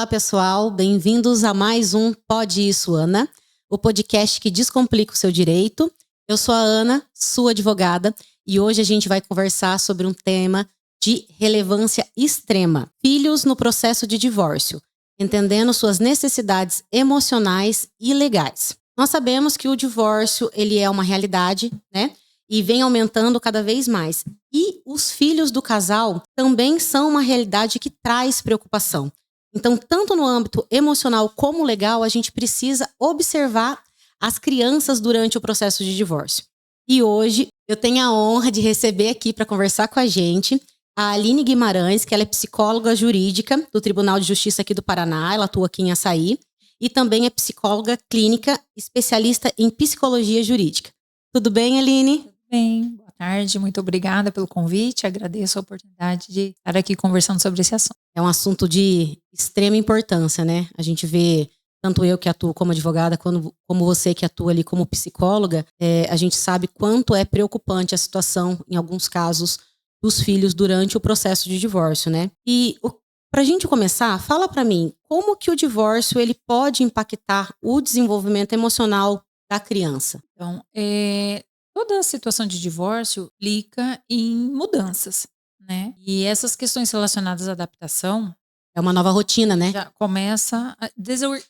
Olá, pessoal. Bem-vindos a mais um Pode Isso, Ana, o podcast que descomplica o seu direito. Eu sou a Ana, sua advogada, e hoje a gente vai conversar sobre um tema de relevância extrema: filhos no processo de divórcio, entendendo suas necessidades emocionais e legais. Nós sabemos que o divórcio, ele é uma realidade, né? E vem aumentando cada vez mais. E os filhos do casal também são uma realidade que traz preocupação. Então, tanto no âmbito emocional como legal, a gente precisa observar as crianças durante o processo de divórcio. E hoje eu tenho a honra de receber aqui para conversar com a gente a Aline Guimarães, que ela é psicóloga jurídica do Tribunal de Justiça aqui do Paraná, ela atua aqui em Açaí, e também é psicóloga clínica, especialista em psicologia jurídica. Tudo bem, Aline? Bem, boa tarde, muito obrigada pelo convite, agradeço a oportunidade de estar aqui conversando sobre esse assunto. É um assunto de extrema importância, né? A gente vê, tanto eu que atuo como advogada, como você que atua ali como psicóloga, a gente sabe quanto é preocupante a situação, em alguns casos, dos filhos durante o processo de divórcio, né? E pra gente começar, fala pra mim, como que o divórcio ele pode impactar o desenvolvimento emocional da criança? Então, toda a situação de divórcio implica em mudanças, né? E essas questões relacionadas à adaptação É uma nova rotina, né? já começa a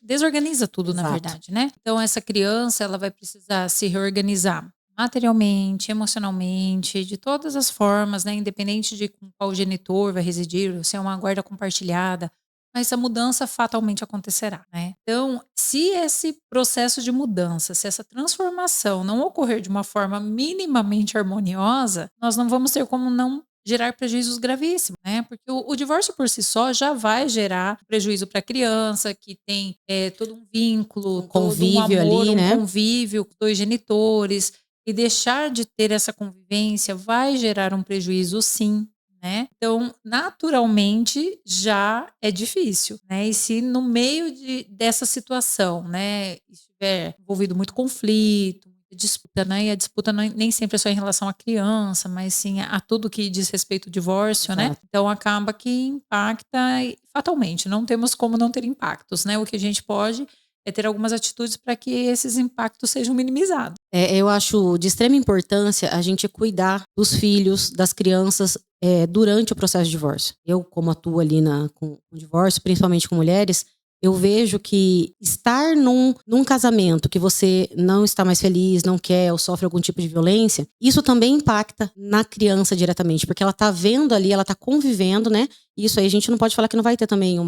desorganiza tudo, na Exato. verdade, né? Então, essa criança, ela vai precisar se reorganizar materialmente, emocionalmente, de todas as formas, né? Independente de com qual genitor vai residir, se é uma guarda compartilhada, mas essa mudança fatalmente acontecerá, né? Então, se esse processo de mudança, se essa transformação não ocorrer de uma forma minimamente harmoniosa, nós não vamos ter como não gerar prejuízos gravíssimos, né? Porque o divórcio por si só já vai gerar prejuízo para a criança, que tem todo um vínculo, convívio todo um amor, ali, né? convívio com dois genitores, e deixar de ter essa convivência vai gerar um prejuízo, sim, né? Então, naturalmente, já é difícil, né? E se no meio dessa situação, né, estiver envolvido muito conflito, muita disputa, né? E a disputa nem sempre é só em relação à criança, mas sim a tudo que diz respeito ao divórcio, né? Exato. Então, acaba que impacta fatalmente. Não temos como não ter impactos, né? O que a gente pode é ter algumas atitudes para que esses impactos sejam minimizados. Eu acho de extrema importância a gente cuidar dos filhos, das crianças, durante o processo de divórcio. Eu, como atuo ali com divórcio, principalmente com mulheres, eu vejo que estar num casamento que você não está mais feliz, não quer ou sofre algum tipo de violência, isso também impacta na criança diretamente, porque ela tá vendo ali, ela tá convivendo, né? Isso aí a gente não pode falar que não vai ter também um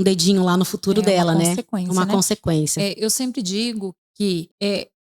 dedinho lá no futuro dela, né? Uma consequência. Eu sempre digo que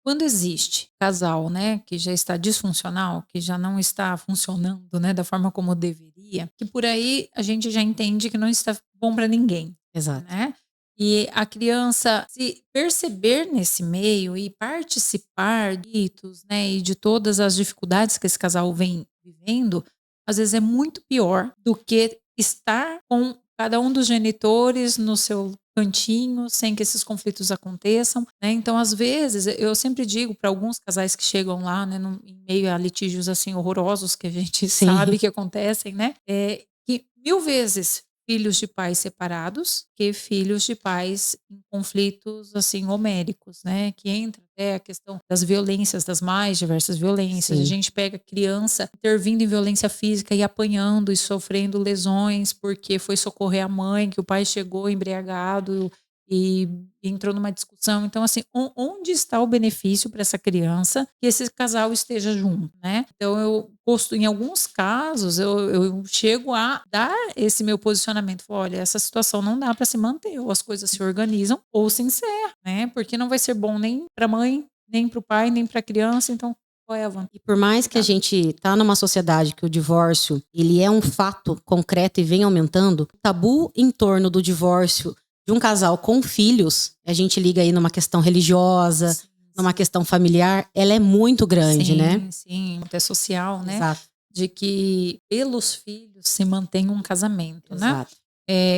quando existe casal, né, que já está disfuncional, que já não está funcionando, né, da forma como deveria, que por aí a gente já entende que não está bom para ninguém, Exato. né? E a criança se perceber nesse meio e participar ditos, né, e de todas as dificuldades que esse casal vem vivendo, às vezes é muito pior do que estar com cada um dos genitores no seu cantinho, sem que esses conflitos aconteçam, né? Então, às vezes, eu sempre digo para alguns casais que chegam lá, né, em meio a litígios assim horrorosos que a gente Sim. sabe que acontecem, né? Que 1000 vezes filhos de pais separados que filhos de pais em conflitos assim homéricos, né? Que entra até a questão das violências, das mais diversas violências. Sim. A gente pega criança intervindo em violência física e apanhando e sofrendo lesões porque foi socorrer a mãe, que o pai chegou embriagado e entrou numa discussão. Então, assim, onde está o benefício para essa criança que esse casal esteja junto, né? Então, em alguns casos, eu chego a dar esse meu posicionamento. Falo, olha, essa situação não dá para se manter. Ou as coisas se organizam ou se encerram, né? Porque não vai ser bom nem para a mãe, nem para o pai, nem para a criança. Então, qual é a vantagem? E por mais que a gente tá numa sociedade que o divórcio, ele é um fato concreto e vem aumentando, o tabu em torno do divórcio de um casal com filhos, a gente liga aí numa questão religiosa, Sim, numa questão familiar, ela é muito grande, né? Sim, até social, né? Exato. De que pelos filhos se mantém um casamento, né? Exato.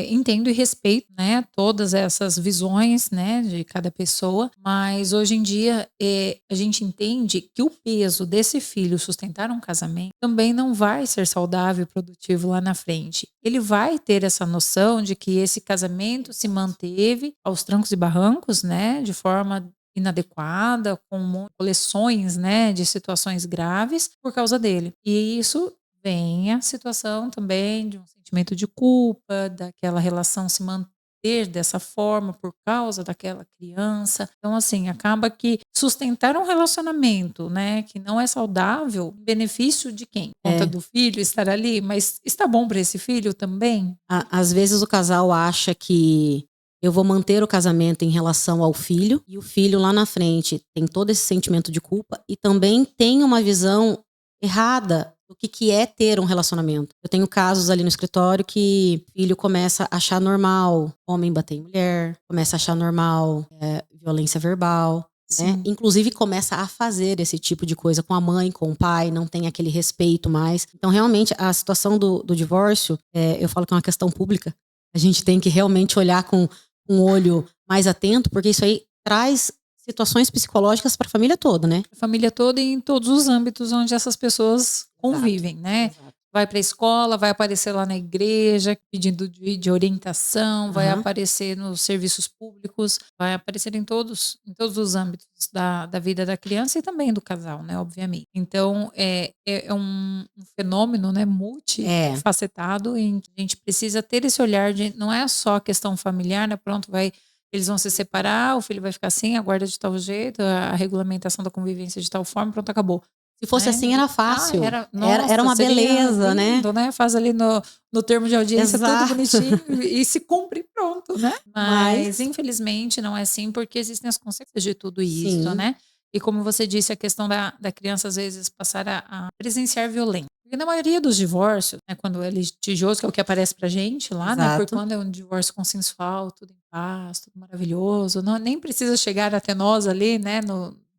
entendo e respeito, né, todas essas visões, né, de cada pessoa, mas hoje em dia a gente entende que o peso desse filho sustentar um casamento também não vai ser saudável e produtivo lá na frente. Ele vai ter essa noção de que esse casamento se manteve aos trancos e barrancos, né, de forma inadequada, com coleções, né, de situações graves por causa dele. E isso vem a situação também de um sentimento de culpa, daquela relação se manter dessa forma por causa daquela criança. Então, assim, acaba que sustentar um relacionamento, né, que não é saudável, em benefício de quem? Conta do filho estar ali, mas está bom para esse filho também? Às vezes o casal acha que eu vou manter o casamento em relação ao filho, e o filho lá na frente tem todo esse sentimento de culpa e também tem uma visão errada do que é ter um relacionamento. Eu tenho casos ali no escritório que o filho começa a achar normal homem bater em mulher, começa a achar normal violência verbal, né? Sim. Inclusive começa a fazer esse tipo de coisa com a mãe, com o pai, não tem aquele respeito mais. Então, realmente, a situação do divórcio, eu falo que é uma questão pública. A gente tem que realmente olhar com um olho mais atento, porque isso aí traz situações psicológicas para a família toda, né? A família toda e em todos os âmbitos onde essas pessoas convivem, né? Exato. Vai para a escola, vai aparecer lá na igreja pedindo de orientação, vai aparecer nos serviços públicos, vai aparecer em todos os âmbitos da vida da criança e também do casal, né? Obviamente. Então, é um fenômeno, né, multifacetado em que a gente precisa ter esse olhar de não é só a questão familiar, né? Pronto, eles vão se separar, o filho vai ficar assim, a guarda de tal jeito, a regulamentação da convivência de tal forma, pronto, acabou. Se fosse assim, era fácil. Era uma beleza, lindo, né? Faz ali no termo de audiência tudo Exato. bonitinho e se cumpre e pronto, né? Mas, infelizmente, não é assim, porque existem as consequências de tudo isso, Sim. né? E como você disse, a questão da criança, às vezes, passar a presenciar violência. Porque na maioria dos divórcios, né, quando é litigioso, que é o que aparece pra gente lá, né? Porque Exato. quando é um divórcio consensual, tudo em paz, tudo maravilhoso, não, nem precisa chegar até nós ali, né?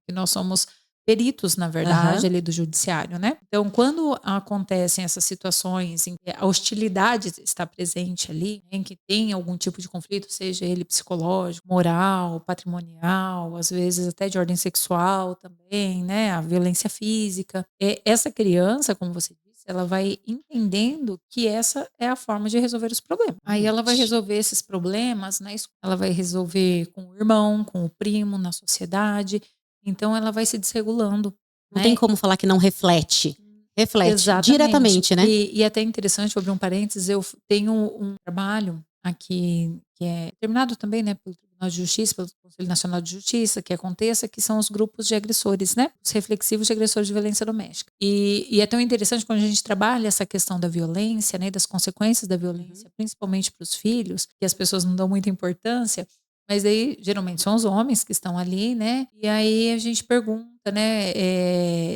Que nós somos peritos, na verdade, ali do judiciário, né? Então, quando acontecem essas situações em que a hostilidade está presente ali, em que tem algum tipo de conflito, seja ele psicológico, moral, patrimonial, às vezes até de ordem sexual também, né? A violência física. Essa criança, como você disse, ela vai entendendo que essa é a forma de resolver os problemas. Aí ela vai resolver esses problemas na escola, ela vai resolver com o irmão, com o primo, na sociedade. Então ela vai se desregulando. Não tem como falar que não reflete. Reflete Exatamente. diretamente, né? E é até interessante, vou abrir um parênteses, eu tenho um trabalho aqui que é terminado também, né, pelo Tribunal de Justiça, pelo Conselho Nacional de Justiça, que aconteça, que são os grupos de agressores, né? Os reflexivos de agressores de violência doméstica. E é tão interessante quando a gente trabalha essa questão da violência, né, das consequências da violência, principalmente para os filhos, que as pessoas não dão muita importância. Mas aí, geralmente, são os homens que estão ali, né? E aí a gente pergunta, né,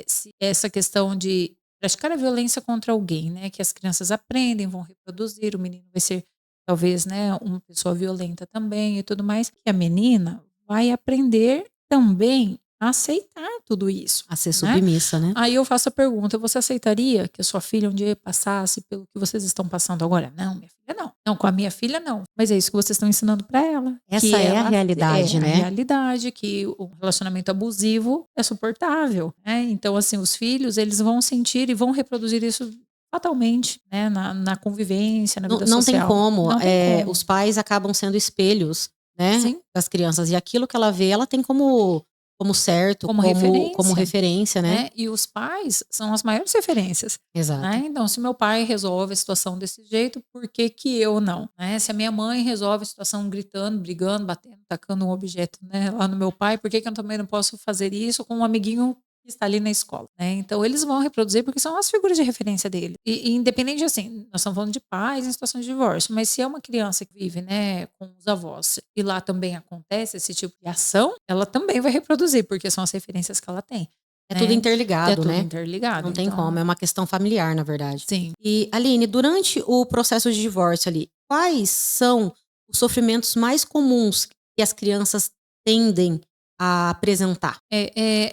se essa questão de praticar a violência contra alguém, né? Que as crianças aprendem, vão reproduzir, o menino vai ser, talvez, né, uma pessoa violenta também e tudo mais. E a menina vai aprender também a aceitar tudo isso. A ser submissa, né? Aí eu faço a pergunta, você aceitaria que a sua filha um dia passasse pelo que vocês estão passando agora? Não, minha filha não. Não, com a minha filha não. Mas é isso que vocês estão ensinando para ela. Essa é a realidade, né? É a realidade, que o relacionamento abusivo é suportável, né? Então, assim, os filhos, eles vão sentir e vão reproduzir isso fatalmente, né? Na convivência, na vida Não social. tem como. Não tem como. Os pais acabam sendo espelhos, né? Sim. Das crianças. E aquilo que ela vê, ela tem como certo, como referência, né? E os pais são as maiores referências. Exato. Né? Então, se meu pai resolve a situação desse jeito, por que que eu não? Né? Se a minha mãe resolve a situação gritando, brigando, batendo, tacando um objeto, né, lá no meu pai, por que que eu também não posso fazer isso com um amiguinho que está ali na escola, né? Então eles vão reproduzir porque são as figuras de referência dele. E independente, assim, nós estamos falando de pais em situação de divórcio, mas se é uma criança que vive, né, com os avós e lá também acontece esse tipo de ação, ela também vai reproduzir, porque são as referências que ela tem. É tudo interligado, né? É tudo interligado. Não tem como, é uma questão familiar, na verdade. Sim. E, Aline, durante o processo de divórcio ali, quais são os sofrimentos mais comuns que as crianças tendem a apresentar?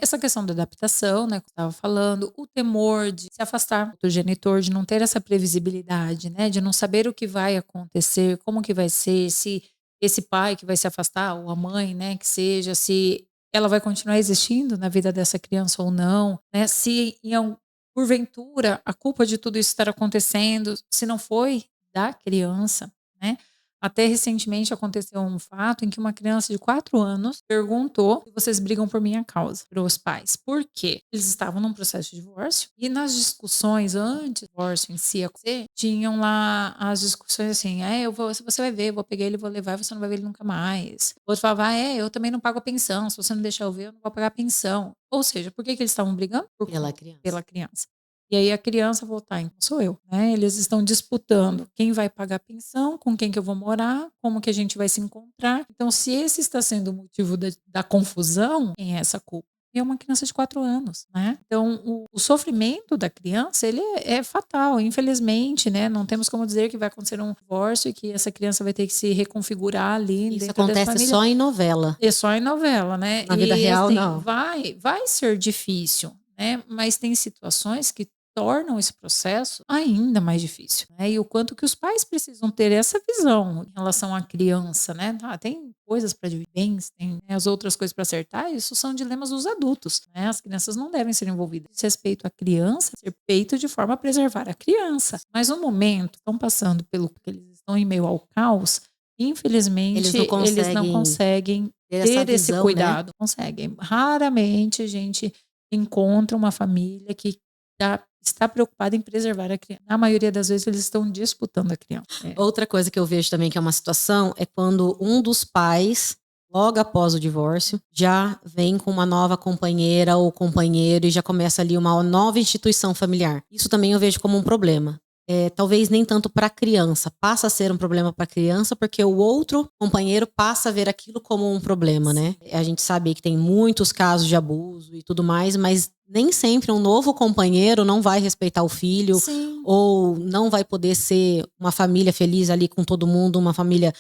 Essa questão da adaptação, né, que eu estava falando, o temor de se afastar do genitor, de não ter essa previsibilidade, né, de não saber o que vai acontecer, como que vai ser, se esse pai que vai se afastar, ou a mãe, né, que seja, se ela vai continuar existindo na vida dessa criança ou não, né, se porventura a culpa de tudo isso estar acontecendo, se não foi da criança, né? Até recentemente aconteceu um fato em que uma criança de 4 anos perguntou se vocês brigam por minha causa, para os pais. Por quê? Eles estavam num processo de divórcio e nas discussões antes do divórcio em si acontecer, tinham lá as discussões assim, você vai ver, eu vou pegar ele, vou levar, você não vai ver ele nunca mais. O outro falava, eu também não pago a pensão, se você não deixar eu ver, eu não vou pagar a pensão. Ou seja, por que eles estavam brigando? Pela criança. E aí a criança voltar, então sou eu, né? Eles estão disputando quem vai pagar a pensão, com quem que eu vou morar, como que a gente vai se encontrar. Então, se esse está sendo o motivo da confusão, quem é essa culpa? É uma criança de 4 anos, né? Então, o sofrimento da criança, ele é fatal, infelizmente, né? Não temos como dizer que vai acontecer um divórcio e que essa criança vai ter que se reconfigurar ali Isso dentro da família. acontece só em novela. É só em novela, né? Na vida real, assim, não. Vai ser difícil, né? Mas tem situações que tornam esse processo ainda mais difícil, né? E o quanto que os pais precisam ter essa visão em relação à criança, né? Tem coisas para dividir bens, tem, né, as outras coisas para acertar, isso são dilemas dos adultos, né? As crianças não devem ser envolvidas. Diz respeito à criança, ser feito de forma a preservar a criança. Mas no momento, estão passando pelo que eles estão em meio ao caos, infelizmente, eles não conseguem ter esse cuidado. Né? Conseguem. Raramente a gente encontra uma família que está preocupada em preservar a criança. Na maioria das vezes, eles estão disputando a criança. Outra coisa que eu vejo também que é uma situação é quando um dos pais, logo após o divórcio, já vem com uma nova companheira ou companheiro e já começa ali uma nova instituição familiar. Isso também eu vejo como um problema. Talvez nem tanto para a criança, passa a ser um problema para a criança porque o outro companheiro passa a ver aquilo como um problema, né? A gente sabe que tem muitos casos de abuso e tudo mais, mas nem sempre um novo companheiro não vai respeitar o filho. Sim. Ou não vai poder ser uma família feliz ali com todo mundo, uma família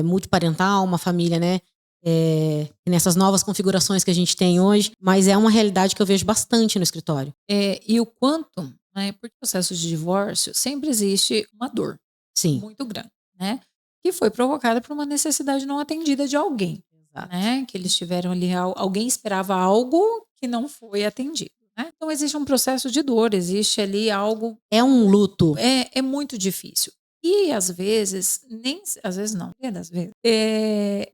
multiparental, uma família, né? Nessas novas configurações que a gente tem hoje, mas é uma realidade que eu vejo bastante no escritório. E o quanto, né, por processo de divórcio, sempre existe uma dor. Sim. Muito grande, né? Que foi provocada por uma necessidade não atendida de alguém. Exato. Né? Que eles tiveram ali, alguém esperava algo que não foi atendido. Né? Então existe um processo de dor, existe ali algo. É um luto. É muito difícil. E às vezes, às vezes não, das vezes,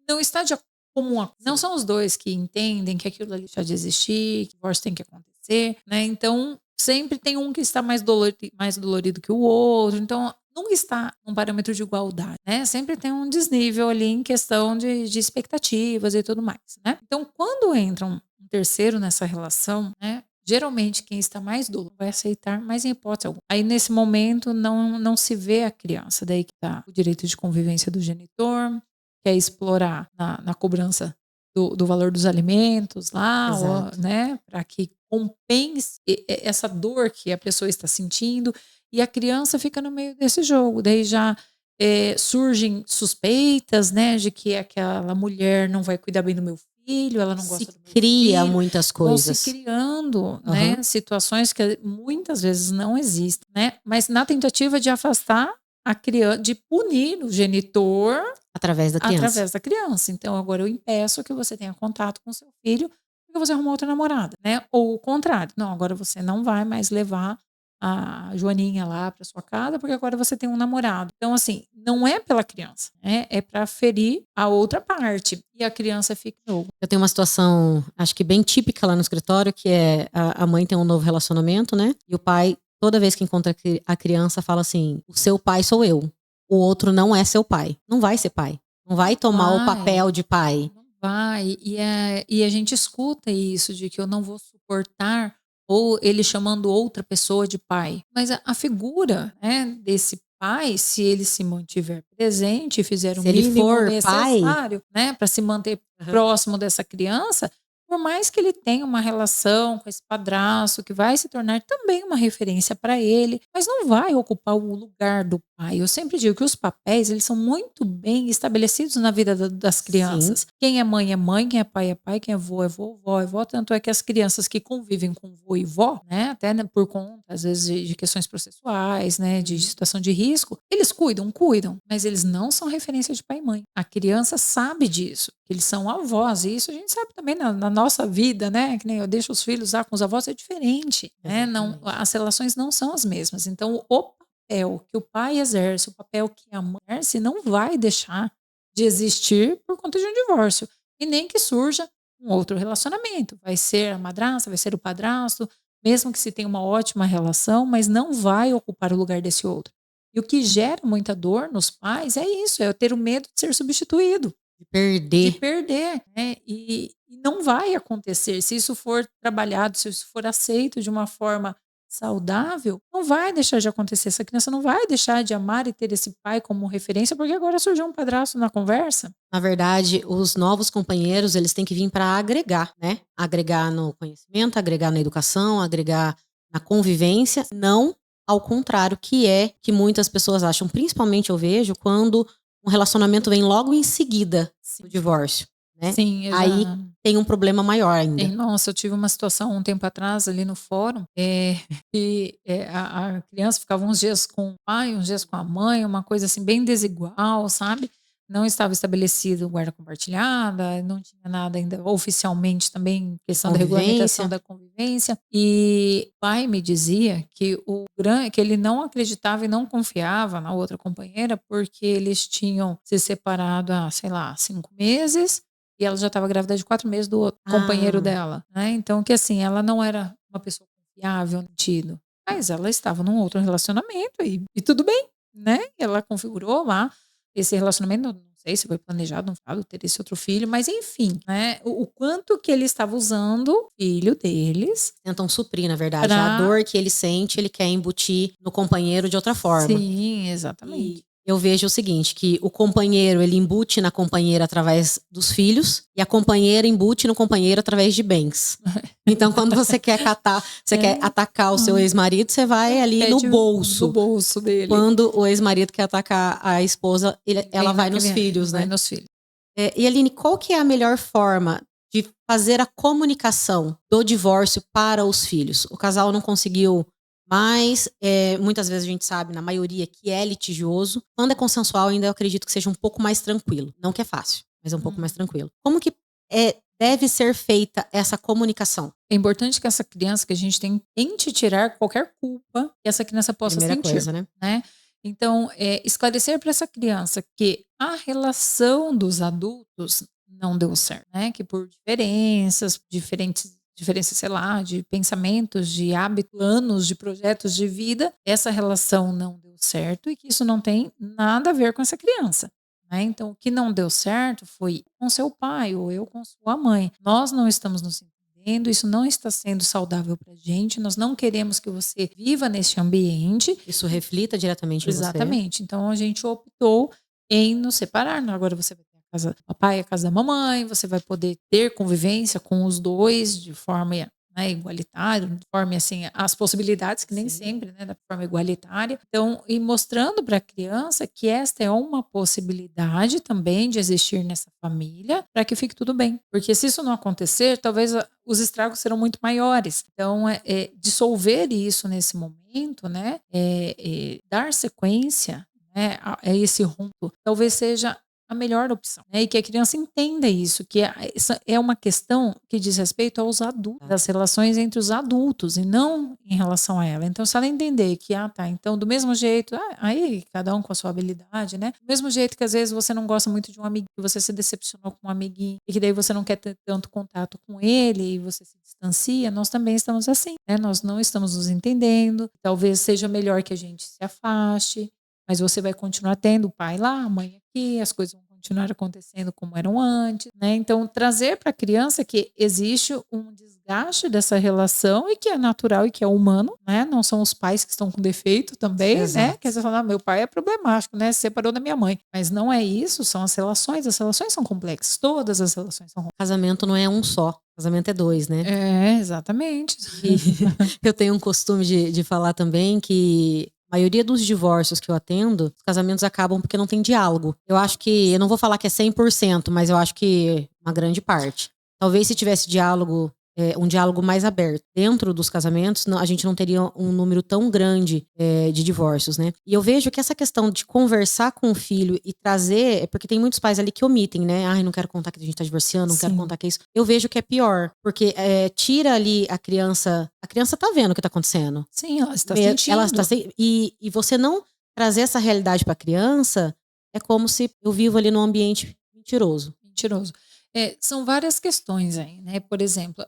não está de comum. Não são os dois que entendem que aquilo ali já de existir, que o divórcio tem que acontecer, né? Então, sempre tem um que está mais dolorido que o outro. Então, nunca está num parâmetro de igualdade, né? Sempre tem um desnível ali em questão de expectativas e tudo mais, né? Então, quando entra um terceiro nessa relação, né? Geralmente, quem está mais duro vai aceitar, mas em hipótese alguma. Aí, nesse momento, não se vê a criança. Daí que está o direito de convivência do genitor, que é explorar na cobrança do valor dos alimentos lá, né? Para que compense essa dor que a pessoa está sentindo. E a criança fica no meio desse jogo. Daí já surgem suspeitas, né? De que aquela mulher não vai cuidar bem do meu filho, ela não gosta do meu filho. Cria muitas coisas. Vão se criando, né, situações que muitas vezes não existem, né? Mas na tentativa de afastar a criança, de punir o genitor através da criança. Então agora eu impeço que você tenha contato com seu filho porque você arrumou outra namorada, né? Ou o contrário. Não, agora você não vai mais levar a Joaninha lá para sua casa, porque agora você tem um namorado. Então, assim, não é pela criança, né? É para ferir a outra parte. E a criança fica no jogo. Eu tenho uma situação, acho que bem típica lá no escritório, que é a mãe tem um novo relacionamento, né? E o pai, toda vez que encontra a criança, fala assim: o seu pai sou eu. O outro não é seu pai. Não vai ser pai. Não vai tomar o papel de pai. Não vai. E a gente escuta isso, de que eu não vou suportar, ou ele chamando outra pessoa de pai. Mas a figura, né, desse pai, se ele se mantiver presente e fizer o mínimo necessário, né, para se manter próximo dessa criança, por mais que ele tenha uma relação com esse padrasto, que vai se tornar também uma referência para ele, mas não vai ocupar o lugar do pai. Eu sempre digo que os papéis, eles são muito bem estabelecidos na vida das Sim. crianças. Quem é mãe, quem é pai, quem é vô, vó, é vó. Tanto é que as crianças que convivem com vô e vó, né, até né, por conta, às vezes, de questões processuais, né, de situação de risco, eles cuidam, mas eles não são referência de pai e mãe. A criança sabe disso, que eles são avós, e isso a gente sabe também na nossa vida, né, que nem eu deixo os filhos lá com os avós, é diferente, né, não, as relações não são as mesmas. Então, o papel que o pai exerce, o papel que a mãe exerce, não vai deixar de existir por conta de um divórcio, e nem que surja um outro relacionamento. Vai ser a madrasta, vai ser o padrasto, mesmo que se tenha uma ótima relação, mas não vai ocupar o lugar desse outro. E o que gera muita dor nos pais é isso, é eu ter o medo de ser substituído, de perder, né? E não vai acontecer. Se isso for trabalhado, se isso for aceito de uma forma saudável, não vai deixar de acontecer. Essa criança não vai deixar de amar e ter esse pai como referência, porque agora surgiu um padrasto na conversa. Na verdade, os novos companheiros, eles têm que vir para agregar, né? Agregar no conhecimento, agregar na educação, agregar na convivência, não ao contrário, que é que muitas pessoas acham. Principalmente eu vejo quando um relacionamento vem logo em seguida do divórcio, né? Sim, eu Aí já... tem um problema maior ainda. Nossa, eu tive uma situação um tempo atrás ali no fórum, que a criança ficava uns dias com o pai, uns dias com a mãe, uma coisa assim bem desigual, sabe? Não estava estabelecido guarda compartilhada, não tinha nada ainda oficialmente também, questão da regulamentação da convivência. E o pai me dizia que que ele não acreditava e não confiava na outra companheira porque eles tinham se separado há, sei lá, 5 meses. E ela já estava grávida de 4 meses do outro companheiro dela, né? Então, que assim, ela não era uma pessoa confiável no sentido, mas ela estava num outro relacionamento e tudo bem, né? Ela configurou lá esse relacionamento, não sei se foi planejado, não falo, ter esse outro filho, mas enfim, né? O quanto que ele estava usando o filho deles. Tentam suprir, na verdade, a dor que ele sente, ele quer embutir no companheiro de outra forma. Sim, exatamente. E eu vejo o seguinte, que o companheiro, ele embute na companheira através dos filhos e a companheira embute no companheiro através de bens. Então, quando você quer quer atacar o seu ex-marido, você vai ali no bolso. No bolso dele. Quando o ex-marido quer atacar a esposa, ela vai nos filhos, né? Vai nos filhos. E Aline, qual que é a melhor forma de fazer a comunicação do divórcio para os filhos? O casal não conseguiu... Mas, muitas vezes a gente sabe, na maioria, que é litigioso. Quando é consensual, ainda eu acredito que seja um pouco mais tranquilo. Não que é fácil, mas é um pouco mais tranquilo. Como que deve ser feita essa comunicação? É importante que essa criança, que a gente tente tirar qualquer culpa que essa criança possa sentir. Coisa, né? Então, esclarecer para essa criança que a relação dos adultos não deu certo, né? Que por diferenças, sei lá, de pensamentos, de hábitos, planos, de projetos de vida, essa relação não deu certo e que isso não tem nada a ver com essa criança, né? Então, o que não deu certo foi com seu pai ou eu com sua mãe. Nós não estamos nos entendendo, isso não está sendo saudável pra gente, nós não queremos que você viva nesse ambiente. Isso reflita diretamente em você. Exatamente. Então, a gente optou em nos separar. Agora você vai ter casa do papai e a casa da mamãe, você vai poder ter convivência com os dois de forma, né, igualitária, de forma assim, as possibilidades, que nem sempre, né, da forma igualitária. Então, e mostrando para a criança que esta é uma possibilidade também de existir nessa família, para que fique tudo bem. Porque se isso não acontecer, talvez os estragos serão muito maiores. Então, dissolver isso nesse momento, né, dar sequência, né, a esse rombo, talvez seja a melhor opção, né? E que a criança entenda isso, que é uma questão que diz respeito aos adultos, das relações entre os adultos e não em relação a ela. Então, se ela entender que, então, do mesmo jeito, aí cada um com a sua habilidade, né? Do mesmo jeito que às vezes você não gosta muito de um amiguinho, que você se decepcionou com um amiguinho e que daí você não quer ter tanto contato com ele e você se distancia, nós também estamos assim, né? Nós não estamos nos entendendo, talvez seja melhor que a gente se afaste, mas você vai continuar tendo o pai lá, a mãe aqui, as coisas vão continuar acontecendo como eram antes, né? Então, trazer para a criança que existe um desgaste dessa relação e que é natural e que é humano, né? Não são os pais que estão com defeito também, né? Que você fala, meu pai é problemático, né? Se separou da minha mãe. Mas não é isso, são as relações são complexas, todas as relações são complexas. Casamento não é um só. Casamento é 2, né? Exatamente. E eu tenho um costume de falar também que a maioria dos divórcios que eu atendo, os casamentos acabam porque não tem diálogo. Eu acho que, eu não vou falar que é 100%, mas eu acho que uma grande parte. Talvez se tivesse diálogo, um diálogo mais aberto dentro dos casamentos, a gente não teria um número tão grande de divórcios, né? E eu vejo que essa questão de conversar com o filho e trazer, porque tem muitos pais ali que omitem, né? Ai, não quero contar que a gente tá divorciando, não quero Sim. contar que é isso. Eu vejo que é pior, porque tira ali a criança tá vendo o que tá acontecendo. Sim, ela está Ela está sentindo. e você não trazer essa realidade para a criança é como se eu vivo ali num ambiente mentiroso. Mentiroso. São várias questões aí, né? Por exemplo,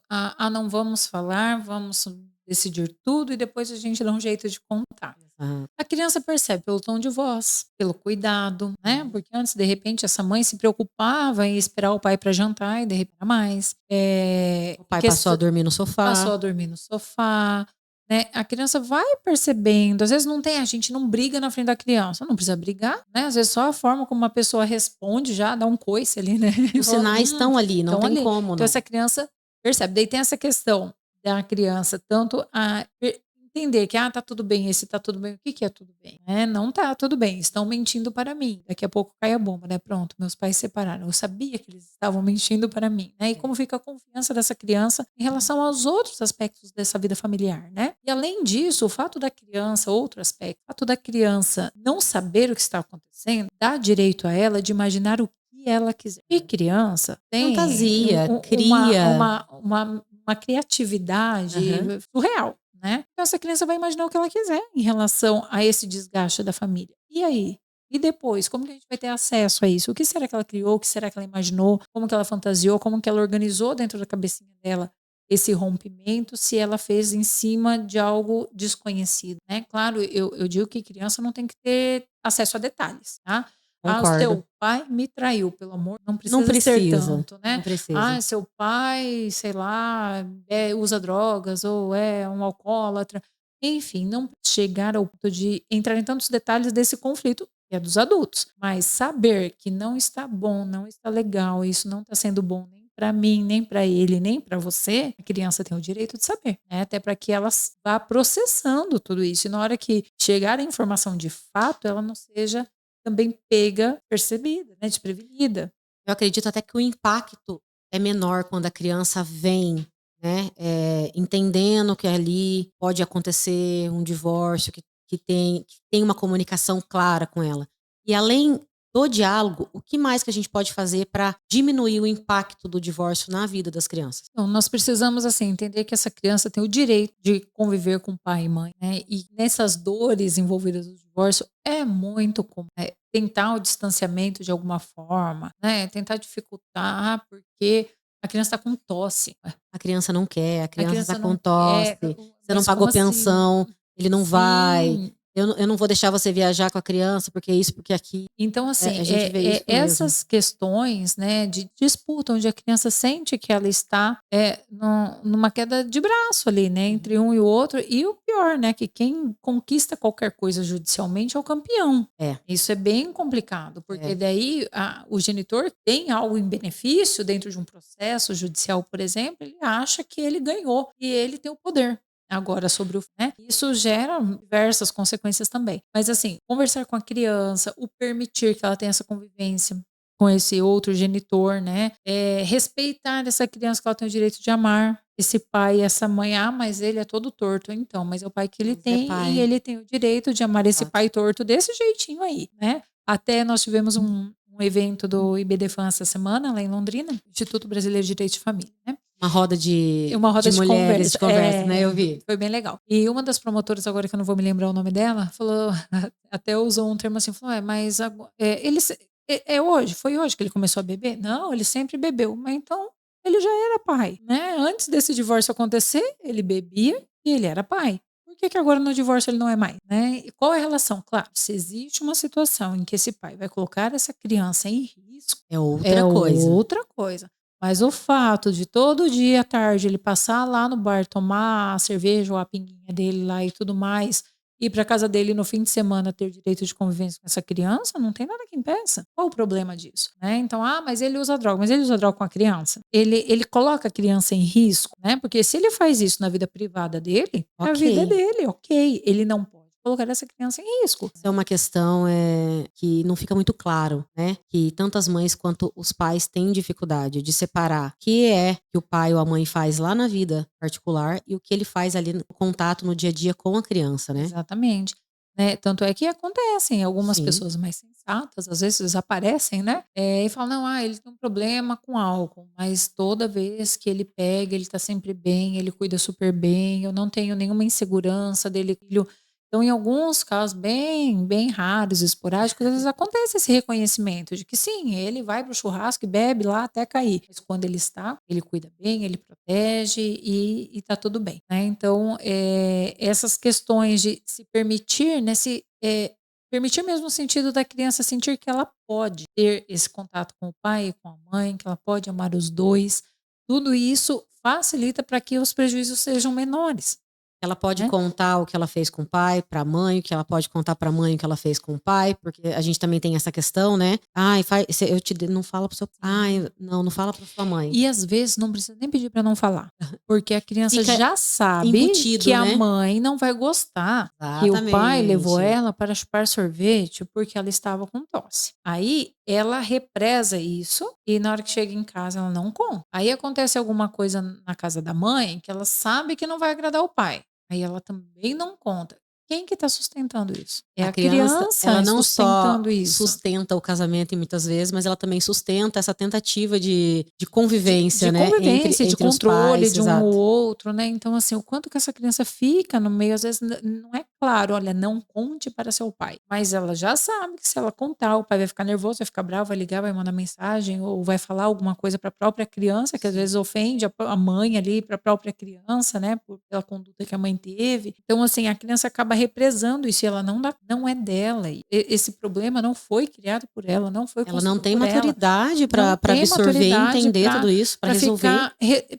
não vamos falar, vamos decidir tudo e depois a gente dá um jeito de contar. Ah, A criança percebe pelo tom de voz, pelo cuidado, né? Porque antes, de repente, essa mãe se preocupava em esperar o pai para jantar e de repente era mais. o pai passou a dormir no Passou sofá. a dormir no sofá, né? A criança vai percebendo. Às vezes a gente não briga na frente da criança, não precisa brigar, né? Às vezes só a forma como uma pessoa responde já dá um coice ali, né? Os sinais estão ali, não Estão tem ali. como Então não. essa criança percebe. Daí tem essa questão da criança tanto a entender que tá tudo bem, esse tá tudo bem. O que que é tudo bem? Não tá tudo bem, estão mentindo para mim. Daqui a pouco cai a bomba, né? Pronto, meus pais se separaram. Eu sabia que eles estavam mentindo para mim, né? E como fica a confiança dessa criança em relação aos outros aspectos dessa vida familiar, né? E além disso, o fato da criança, outro aspecto, o fato da criança não saber o que está acontecendo, dá direito a ela de imaginar o que ela quiser. E criança tem Fantasia, cria. uma criatividade Aham. surreal, né? Então essa criança vai imaginar o que ela quiser em relação a esse desgaste da família. E aí? E depois, como que a gente vai ter acesso a isso? O que será que ela criou? O que será que ela imaginou? Como que ela fantasiou? Como que ela organizou dentro da cabecinha dela esse rompimento, se ela fez em cima de algo desconhecido, né? Claro, eu digo que criança não tem que ter acesso a detalhes, tá? O Concordo. seu pai me traiu, pelo amor, não Não precisa ser precisa, tanto, não né? precisa. Seu pai, sei lá, usa drogas ou é um alcoólatra. Enfim, não chegar ao ponto de entrar em tantos detalhes desse conflito, que é dos adultos. Mas saber que não está bom, não está legal, isso não está sendo bom nem para mim, nem para ele, nem para você, a criança tem o direito de saber, né? Até para que ela vá processando tudo isso. E na hora que chegar a informação de fato, ela não seja também pega, percebida, né? Desprevenida. Eu acredito até que o impacto é menor quando a criança vem, né, entendendo que ali pode acontecer um divórcio, que tem uma comunicação clara com ela. E além do diálogo, o que mais que a gente pode fazer para diminuir o impacto do divórcio na vida das crianças? Então, nós precisamos, assim, entender que essa criança tem o direito de conviver com pai e mãe, né? E nessas dores envolvidas no divórcio, é muito comum, tentar o distanciamento de alguma forma, né? Tentar dificultar, porque a criança está com tosse. A criança não quer, a A criança está criança com não tosse, quer, você não mas pagou como assim? pensão, ele não vai, Sim. eu não vou deixar você viajar com a criança porque isso, porque aquilo. Então, assim, A gente vê isso mesmo. essas questões, né, de disputa, onde a criança sente que ela está numa queda de braço ali, né, entre um e o outro, e o pior, né, que quem conquista qualquer coisa judicialmente é o campeão. É, Isso é bem complicado, porque é. daí o genitor tem algo em benefício dentro de um processo judicial, por exemplo, ele acha que ele ganhou e ele tem o poder. Agora sobre isso gera diversas consequências também. Mas assim, conversar com a criança, o permitir que ela tenha essa convivência com esse outro genitor, né? Respeitar essa criança que ela tem o direito de amar esse pai e essa mãe. Mas ele é todo torto, então, mas é o pai que ele Mas é tem e pai. ele tem o direito de amar esse Exato. pai torto desse jeitinho aí, né? Até nós tivemos um evento do IBDFAN essa semana, lá em Londrina, Instituto Brasileiro de Direito de Família, né? Uma roda de Uma roda de mulheres de conversa, né? Eu vi. foi bem legal. E uma das promotoras, agora que eu não vou me lembrar o nome dela, falou, até usou um termo assim, falou, mas ele hoje, foi hoje que ele começou a beber? Não, ele sempre bebeu, mas então ele já era pai, né? Antes desse divórcio acontecer, ele bebia e ele era pai. Por que agora no divórcio ele não é mais, né? E qual é a relação? Claro, se existe uma situação em que esse pai vai colocar essa criança em risco, É outra coisa. outra coisa. Mas o fato de todo dia à tarde ele passar lá no bar, tomar a cerveja ou a pinguinha dele lá e tudo mais, ir para casa dele no fim de semana ter direito de convivência com essa criança, não tem nada que impeça. Qual o problema disso? Né? Então, mas ele usa droga. Mas ele usa droga com a criança? Ele coloca a criança em risco, né? Porque se ele faz isso na vida privada dele, a vida é dele, ok. Ele não pode colocar essa criança em risco. Isso é uma questão que não fica muito claro, né? Que tanto as mães quanto os pais têm dificuldade de separar o que é que o pai ou a mãe faz lá na vida particular e o que ele faz ali no contato no dia a dia com a criança, né? Exatamente. Né? Tanto é que acontecem algumas Sim. pessoas mais sensatas, às vezes aparecem, né? E falam, não, ele tem um problema com álcool, mas toda vez que ele pega, ele tá sempre bem, ele cuida super bem, eu não tenho nenhuma insegurança dele, filho. Então, em alguns casos bem raros, esporádicos, às vezes acontece esse reconhecimento de que sim, ele vai pro churrasco e bebe lá até cair. Mas quando ele está, ele cuida bem, ele protege e tá tudo bem, né? Então, essas questões de se permitir, né? Permitir mesmo no sentido da criança sentir que ela pode ter esse contato com o pai e com a mãe, que ela pode amar os dois. Tudo isso facilita para que os prejuízos sejam menores. Ela pode contar o que ela fez com o pai para a mãe, o que ela pode contar para a mãe o que ela fez com o pai, porque a gente também tem essa questão, né? Não fala pro seu pai, não fala para sua mãe. E às vezes não precisa nem pedir para não falar, porque a criança Fica já sabe embutido, que né? a mãe não vai gostar, que o pai levou ela para chupar sorvete porque ela estava com tosse. Aí ela represa isso e na hora que chega em casa ela não conta. Aí acontece alguma coisa na casa da mãe que ela sabe que não vai agradar o pai. Aí ela também não conta. Quem que está sustentando isso? É a criança ela não só sustentando isso. sustenta o casamento e muitas vezes, mas ela também sustenta essa tentativa de convivência, de né? convivência, de entre os controle pais, de um exato. ou outro, né? Então, assim, o quanto que essa criança fica no meio, às vezes não é claro, olha, não conte para seu pai. Mas ela já sabe que se ela contar, o pai vai ficar nervoso, vai ficar bravo, vai ligar, vai mandar mensagem, ou vai falar alguma coisa para a própria criança, que às vezes ofende a mãe ali, para a própria criança, né? Pela conduta que a mãe teve. Então, assim, a criança acaba represando isso e ela não é dela. E esse problema não foi criado por ela, não foi Ela não construído tem por ela. maturidade para Não tem absorver e maturidade entender pra- tudo isso, para pra resolver.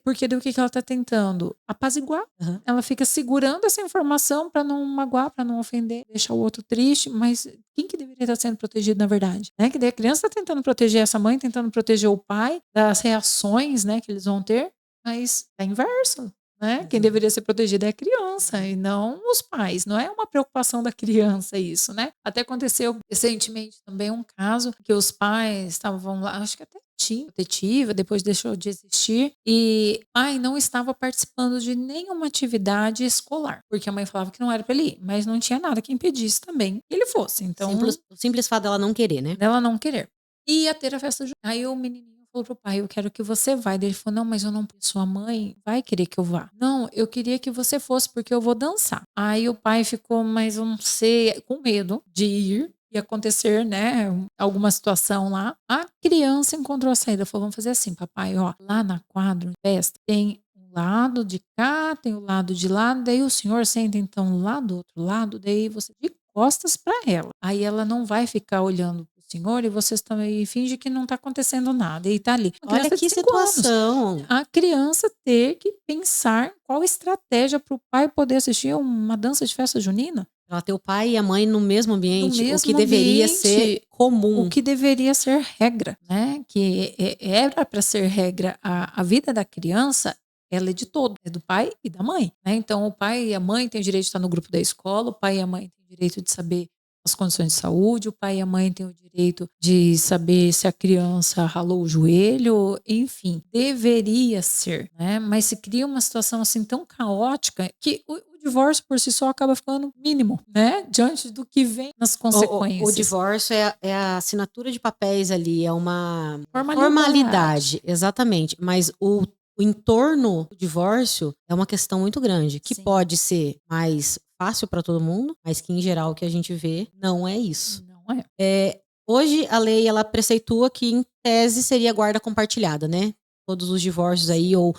porque daí o que ela está tentando? Apaziguar. Uhum. Ela fica segurando essa informação para não magoar, para não ofender, deixar o outro triste, mas quem que deveria estar sendo protegido na verdade? Né? Que daí a criança está tentando proteger essa mãe, tentando proteger o pai das reações, né, que eles vão ter, mas é inverso. Né? Quem deveria ser protegido é a criança e não os pais. Não é uma preocupação da criança isso, né? Até aconteceu recentemente também um caso que os pais estavam lá, acho que até tinha protetiva, depois deixou de existir e pai não estava participando de nenhuma atividade escolar, porque a mãe falava que não era para ele ir, mas não tinha nada que impedisse também que ele fosse. Então, O simples fato dela não querer, né? dela não querer. Ia ter a festa junina. Aí o menininho falou pro pai, eu quero que você vá. Daí ele falou, não, mas eu não, sua mãe vai querer que eu vá. Não, eu queria que você fosse porque eu vou dançar. Aí o pai ficou, mas eu não sei, com medo de ir e acontecer, né, alguma situação lá. A criança encontrou a saída, falou, vamos fazer assim, papai, ó, lá na quadra, festa, tem um lado de cá, tem o lado de lá, daí o senhor senta então lá do outro lado, daí você de costas para ela. Aí ela não vai ficar olhando senhor e vocês também finge que não está acontecendo nada e tá ali. Olha que situação. A criança ter que pensar qual estratégia para o pai poder assistir a uma dança de festa junina. Ela ter o pai e a mãe no mesmo ambiente, No mesmo o que deveria ambiente, ser comum. O que deveria ser regra, né? Que era para ser regra. A vida da criança, ela é de todo, é do pai e da mãe, né? Então, o pai e a mãe têm o direito de estar no grupo da escola, o pai e a mãe têm o direito de saber as condições de saúde, o pai e a mãe têm o direito de saber se a criança ralou o joelho, enfim, deveria ser, né? Mas se cria uma situação assim tão caótica que o divórcio por si só acaba ficando mínimo, né? Diante do que vem nas consequências. O divórcio é a assinatura de papéis ali, é uma Formalidade. exatamente. Mas o entorno do divórcio é uma questão muito grande, que Sim. pode ser mais fácil para todo mundo, mas que em geral o que a gente vê não é isso. Não é. Hoje a lei ela preceitua que em tese seria guarda compartilhada, né? Todos os divórcios aí ou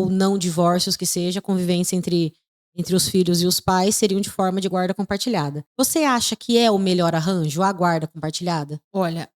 não divórcios que seja, convivência entre os filhos e os pais seriam de forma de guarda compartilhada. Você acha que é o melhor arranjo, a guarda compartilhada? Olha,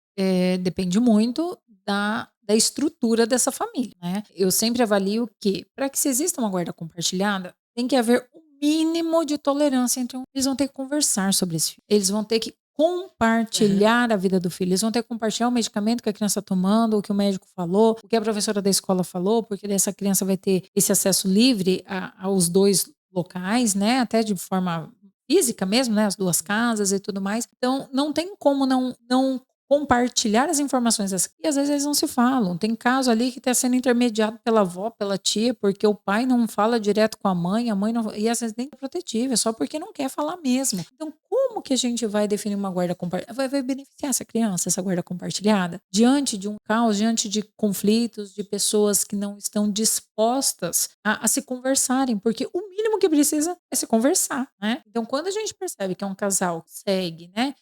depende muito da estrutura dessa família, né? Eu sempre avalio que, para que se exista uma guarda compartilhada, tem que haver o mínimo de tolerância entre um. Eles vão ter que conversar sobre esse filho. Eles vão ter que compartilhar a vida do filho. Eles vão ter que compartilhar o medicamento que a criança está tomando, o que o médico falou, o que a professora da escola falou, porque essa criança vai ter esse acesso livre aos dois locais, né? Até de forma física mesmo, né? As duas casas e tudo mais. Então, não tem como não compartilhar as informações. E às vezes eles não se falam. Tem caso ali que está sendo intermediado pela avó, pela tia, porque o pai não fala direto com a mãe não, e às vezes nem é protetiva, é só porque não quer falar mesmo. Então, como que a gente vai definir uma guarda compartilhada? Vai beneficiar essa criança, essa guarda compartilhada? Diante de um caos, diante de conflitos, de pessoas que não estão dispostas a se conversarem, porque o mínimo que precisa é se conversar, né? Então, quando a gente percebe que é um casal que segue, né?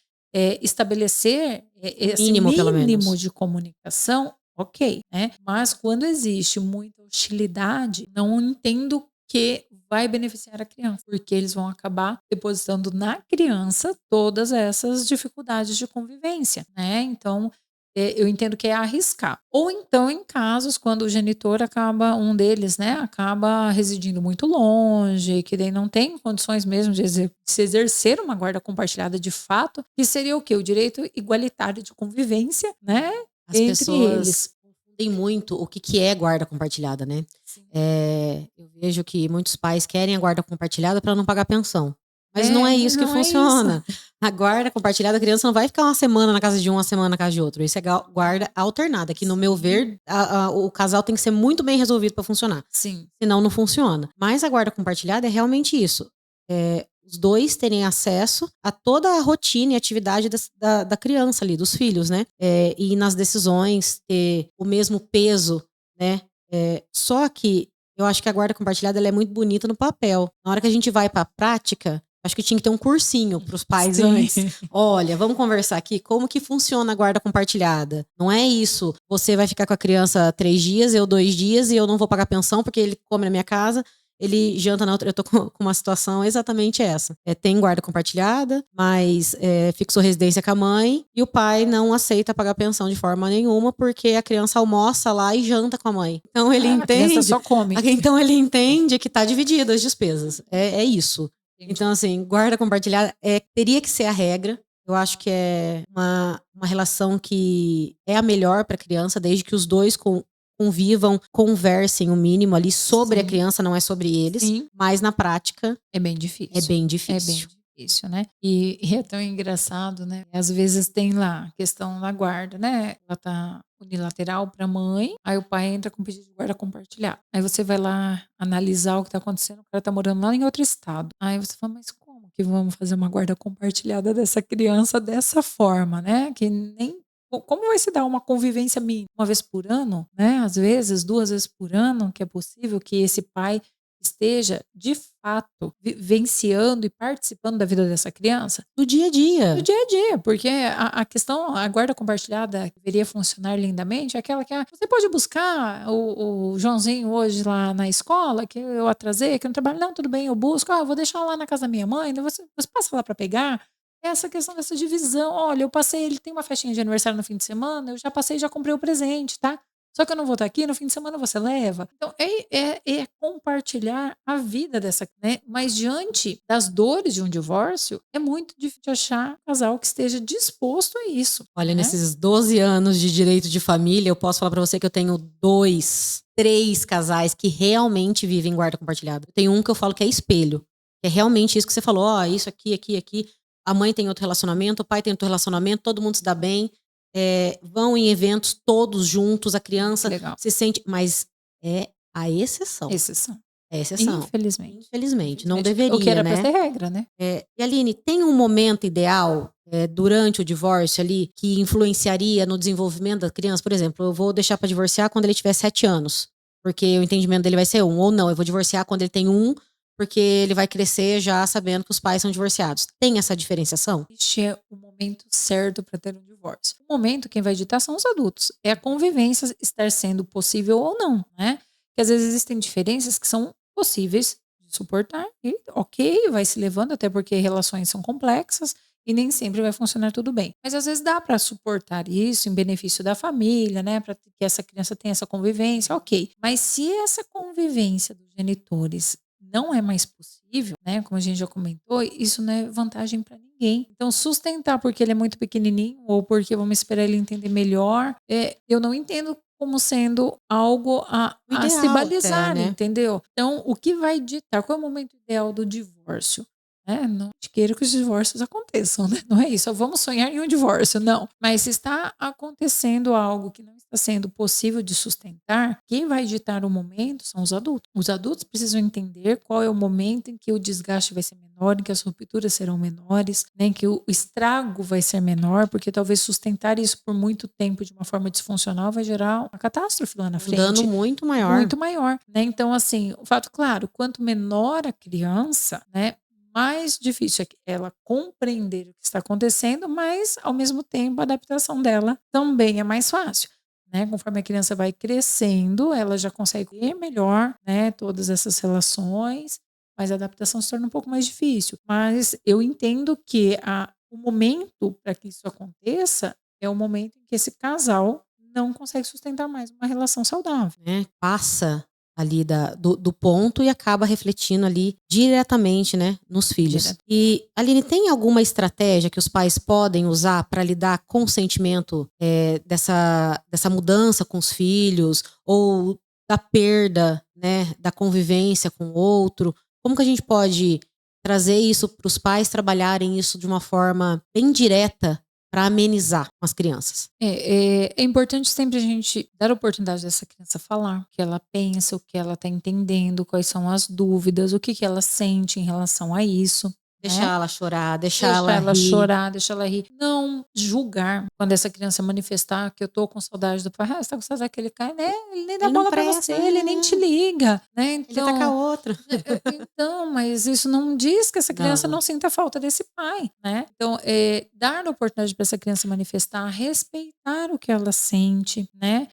Estabelecer esse Mínimo, pelo mínimo menos. de comunicação, ok, né? Mas quando existe muita hostilidade, não entendo que vai beneficiar a criança, porque eles vão acabar depositando na criança todas essas dificuldades de convivência, né? Então, eu entendo que é arriscar. Ou então, em casos quando o genitor acaba, um deles, né, acaba residindo muito longe, que daí não tem condições mesmo de se exercer uma guarda compartilhada de fato, que seria o quê? O direito igualitário de convivência, né, As entre pessoas eles. confundem muito o que é guarda compartilhada, né? Eu vejo que muitos pais querem a guarda compartilhada para não pagar pensão. Mas não é isso que não é isso. funciona. A guarda compartilhada, a criança não vai ficar uma semana na casa de um, uma semana na casa de outro. Isso é guarda alternada, que no meu ver, o casal tem que ser muito bem resolvido para funcionar. Sim. Senão não funciona. Mas a guarda compartilhada é realmente isso. Os dois terem acesso a toda a rotina e atividade da criança ali, dos filhos, né? E nas decisões ter o mesmo peso, né? Só que eu acho que a guarda compartilhada ela é muito bonita no papel. Na hora que a gente vai para a prática, acho que tinha que ter um cursinho para os pais antes. Olha, vamos conversar aqui como que funciona a guarda compartilhada. Não é isso. Você vai ficar com a criança 3 dias, eu 2 dias e eu não vou pagar pensão porque ele come na minha casa. Ele janta na outra. Eu tô com uma situação exatamente essa. Tem guarda compartilhada, mas fixou residência com a mãe e o pai não aceita pagar pensão de forma nenhuma porque a criança almoça lá e janta com a mãe. Então ele entende. A criança só come. Então ele entende que tá dividida as despesas. É isso. Entendi. Então, assim, guarda compartilhada teria que ser a regra. Eu acho que é uma relação que é a melhor para a criança, desde que os dois convivam, conversem o mínimo ali sobre a criança, não é sobre eles. Sim. Mas na prática é bem difícil. É bem difícil. Né? E é tão engraçado, né? Às vezes tem lá a questão da guarda, né? Ela tá unilateral para a mãe, aí o pai entra com pedido de guarda compartilhada. Aí você vai lá analisar o que tá acontecendo, o cara tá morando lá em outro estado. Aí você fala, mas como que vamos fazer uma guarda compartilhada dessa criança dessa forma, né? Que nem como vai se dar uma convivência mínima? Uma vez por ano, né? Às vezes, 2 vezes por ano, que é possível que esse pai esteja, de fato, vivenciando e participando da vida dessa criança. No dia a dia. No dia a dia, porque a questão, a guarda compartilhada que deveria funcionar lindamente é aquela que você pode buscar o Joãozinho hoje lá na escola, que eu atrasei, que eu não trabalho. Não, tudo bem, eu busco. Eu vou deixar lá na casa da minha mãe, você passa lá para pegar. Essa questão dessa divisão. Olha, eu passei, ele tem uma festinha de aniversário no fim de semana, eu já passei, já comprei o presente, tá? Só que eu não vou estar aqui, no fim de semana você leva. Então, é compartilhar a vida dessa, né? Mas diante das dores de um divórcio, é muito difícil achar um casal que esteja disposto a isso. Olha, nesses 12 anos de direito de família, eu posso falar pra você que eu tenho 2, 3 casais que realmente vivem guarda compartilhada. Tem um que eu falo que é espelho. É realmente isso que você falou, ó, isso aqui, aqui, aqui. A mãe tem outro relacionamento, o pai tem outro relacionamento, todo mundo se dá bem. Vão em eventos todos juntos, a criança se sente. Mas é a exceção. É exceção. Infelizmente. Não deveria, o que era né? pra ser regra, né? E Aline, tem um momento ideal durante o divórcio ali que influenciaria no desenvolvimento da criança? Por exemplo, eu vou deixar pra divorciar quando ele tiver 7 anos, porque o entendimento dele vai ser 1. Ou não, eu vou divorciar quando ele tem 1, porque ele vai crescer já sabendo que os pais são divorciados. Tem essa diferenciação? Este é o momento certo para ter um divórcio. O momento quem vai ditar são os adultos. É a convivência estar sendo possível ou não, né? Porque às vezes existem diferenças que são possíveis de suportar e ok, vai se levando, até porque relações são complexas e nem sempre vai funcionar tudo bem. Mas às vezes dá para suportar isso em benefício da família, né? Para que essa criança tenha essa convivência, ok. Mas se essa convivência dos genitores não é mais possível, né? Como a gente já comentou, isso não é vantagem para ninguém. Então, sustentar porque ele é muito pequenininho ou porque vamos esperar ele entender melhor, eu não entendo como sendo algo O a se ideal até, balizar, né? entendeu? Então, o que vai ditar qual é o momento ideal do divórcio? Não queira que os divórcios aconteçam, né? Não é isso, só vamos sonhar em um divórcio, não. Mas se está acontecendo algo que não está sendo possível de sustentar, quem vai ditar o momento são os adultos. Os adultos precisam entender qual é o momento em que o desgaste vai ser menor, em que as rupturas serão menores, né? Em que o estrago vai ser menor, porque talvez sustentar isso por muito tempo de uma forma disfuncional vai gerar uma catástrofe lá na Um dano frente. muito maior. Muito maior, né? Então, assim, o fato, claro, quanto menor a criança, né? Mais difícil é ela compreender o que está acontecendo, mas, ao mesmo tempo, a adaptação dela também é mais fácil, né? Conforme a criança vai crescendo, ela já consegue ver melhor, né, todas essas relações, mas a adaptação se torna um pouco mais difícil. Mas eu entendo que o momento para que isso aconteça é o momento em que esse casal não consegue sustentar mais uma relação saudável. Né? Passa ali do ponto e acaba refletindo ali diretamente, né, nos filhos. Direto. E, Aline, tem alguma estratégia que os pais podem usar para lidar com o sentimento dessa mudança com os filhos ou da perda, né, da convivência com o outro? Como que a gente pode trazer isso para os pais trabalharem isso de uma forma bem direta para amenizar com as crianças? É importante sempre a gente dar a oportunidade dessa criança falar o que ela pensa, o que ela está entendendo, quais são as dúvidas, o que ela sente em relação a isso. Deixar Né? ela chorar, deixar Deixar ela ela rir. chorar, deixar ela rir. Não julgar quando essa criança manifestar que eu tô com saudade do pai. Você tá com saudade daquele cara, né? Ele nem dá Ele não bola pra você, presta, ele nem te liga, né? ele tá com a outra. Mas isso não diz que essa criança Não. não sinta falta desse pai, né? Então, dar a oportunidade para essa criança manifestar, respeitar o que ela sente, né?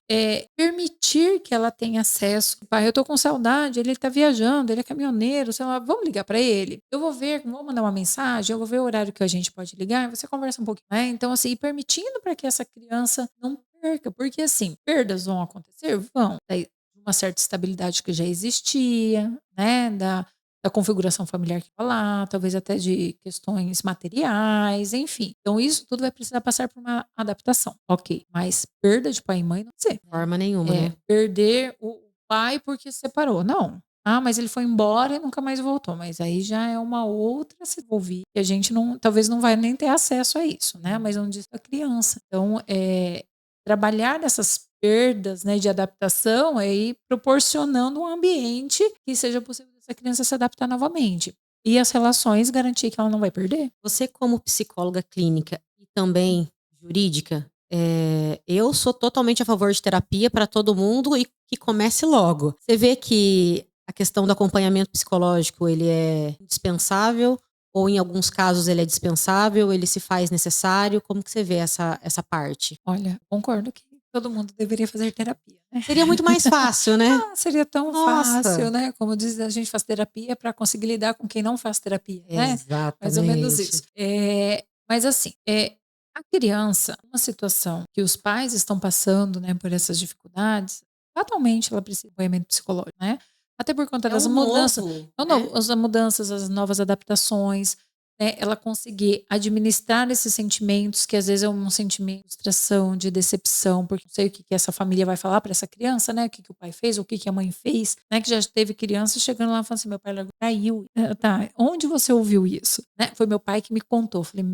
Permitir que ela tenha acesso. Pai, eu tô com saudade, ele tá viajando, ele é caminhoneiro, sei lá, vamos ligar para ele. Eu vou ver, vou mandar uma mensagem, eu vou ver o horário que a gente pode ligar, e você conversa um pouquinho, né? Então, assim, permitindo para que essa criança não perca, porque assim, perdas vão acontecer? Vão. Daí, uma certa estabilidade que já existia, né? Da configuração familiar que estava lá, talvez até de questões materiais, enfim. Então, isso tudo vai precisar passar por uma adaptação. Ok, mas perda de pai e mãe não sei. De forma nenhuma, né? Perder o pai porque separou. Não. Ah, mas ele foi embora e nunca mais voltou. Mas aí já é uma outra se envolver. E a gente talvez não vai nem ter acesso a isso, né? Mas não diz a criança. Então, trabalhar essas perdas, né, de adaptação é ir proporcionando um ambiente que seja possível essa criança se adaptar novamente. E as relações garantir que ela não vai perder. Você, como psicóloga clínica e também jurídica, eu sou totalmente a favor de terapia para todo mundo e que comece logo. Você vê que a questão do acompanhamento psicológico, ele é indispensável ou em alguns casos ele é dispensável, ele se faz necessário? Como que você vê essa parte? Olha, concordo que todo mundo deveria fazer terapia, né? Seria muito mais fácil, né? Seria tão Nossa. fácil, né? Como diz, a gente faz terapia para conseguir lidar com quem não faz terapia, né? Exatamente. Mais ou menos isso. Mas assim, a criança, uma situação que os pais estão passando, né, por essas dificuldades, fatalmente ela precisa de acompanhamento psicológico, né? Até por conta das mudanças, as mudanças, as novas adaptações, né? Ela conseguir administrar esses sentimentos, que às vezes é um sentimento de frustração, de decepção, porque não sei o que essa família vai falar para essa criança, né? O que o pai fez, o que a mãe fez, né? Que já teve criança chegando lá e falando assim: meu pai largou, traiu. Tá, onde você ouviu isso? Né? Foi meu pai que me contou. Falei,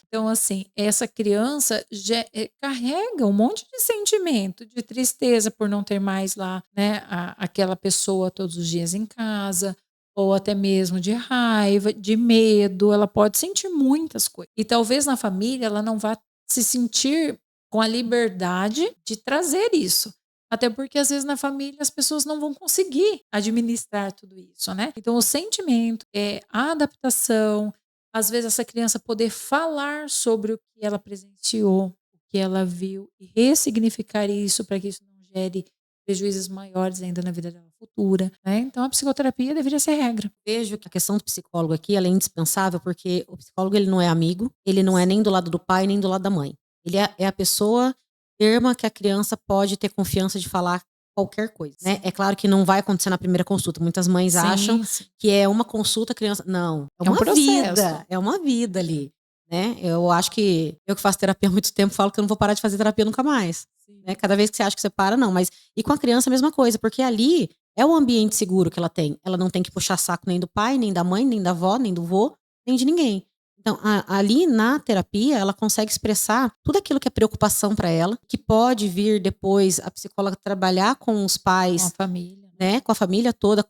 então, assim, essa criança já carrega um monte de sentimento, de tristeza por não ter mais lá, né? Aquela pessoa todos os dias em casa, ou até mesmo de raiva, de medo, ela pode sentir muitas coisas. E talvez na família ela não vá se sentir com a liberdade de trazer isso. Até porque às vezes na família as pessoas não vão conseguir administrar tudo isso, né? Então o sentimento, a adaptação, às vezes essa criança poder falar sobre o que ela presenciou, o que ela viu e ressignificar isso para que isso não gere prejuízos maiores ainda na vida dela futura, né? Então a psicoterapia deveria ser regra. Vejo que a questão do psicólogo aqui ela é indispensável porque o psicólogo ele não é amigo, ele não é nem do lado do pai nem do lado da mãe. Ele é a pessoa terma que a criança pode ter confiança de falar qualquer coisa, né? É claro que não vai acontecer na primeira consulta. Muitas mães acham Sim. que é uma consulta, criança. Não, é É um uma processo. vida, é uma vida ali, né? Eu acho que eu que faço terapia há muito tempo falo que eu não vou parar de fazer terapia nunca mais, Sim. né? Cada vez que você acha que você para, não. Mas e com a criança a mesma coisa, porque ali é o ambiente seguro que ela tem. Ela não tem que puxar saco nem do pai, nem da mãe, nem da avó, nem do vô, nem de ninguém. Então, ali na terapia, ela consegue expressar tudo aquilo que é preocupação para ela, que pode vir depois a psicóloga trabalhar com os Com a pais, família. né, com a família toda,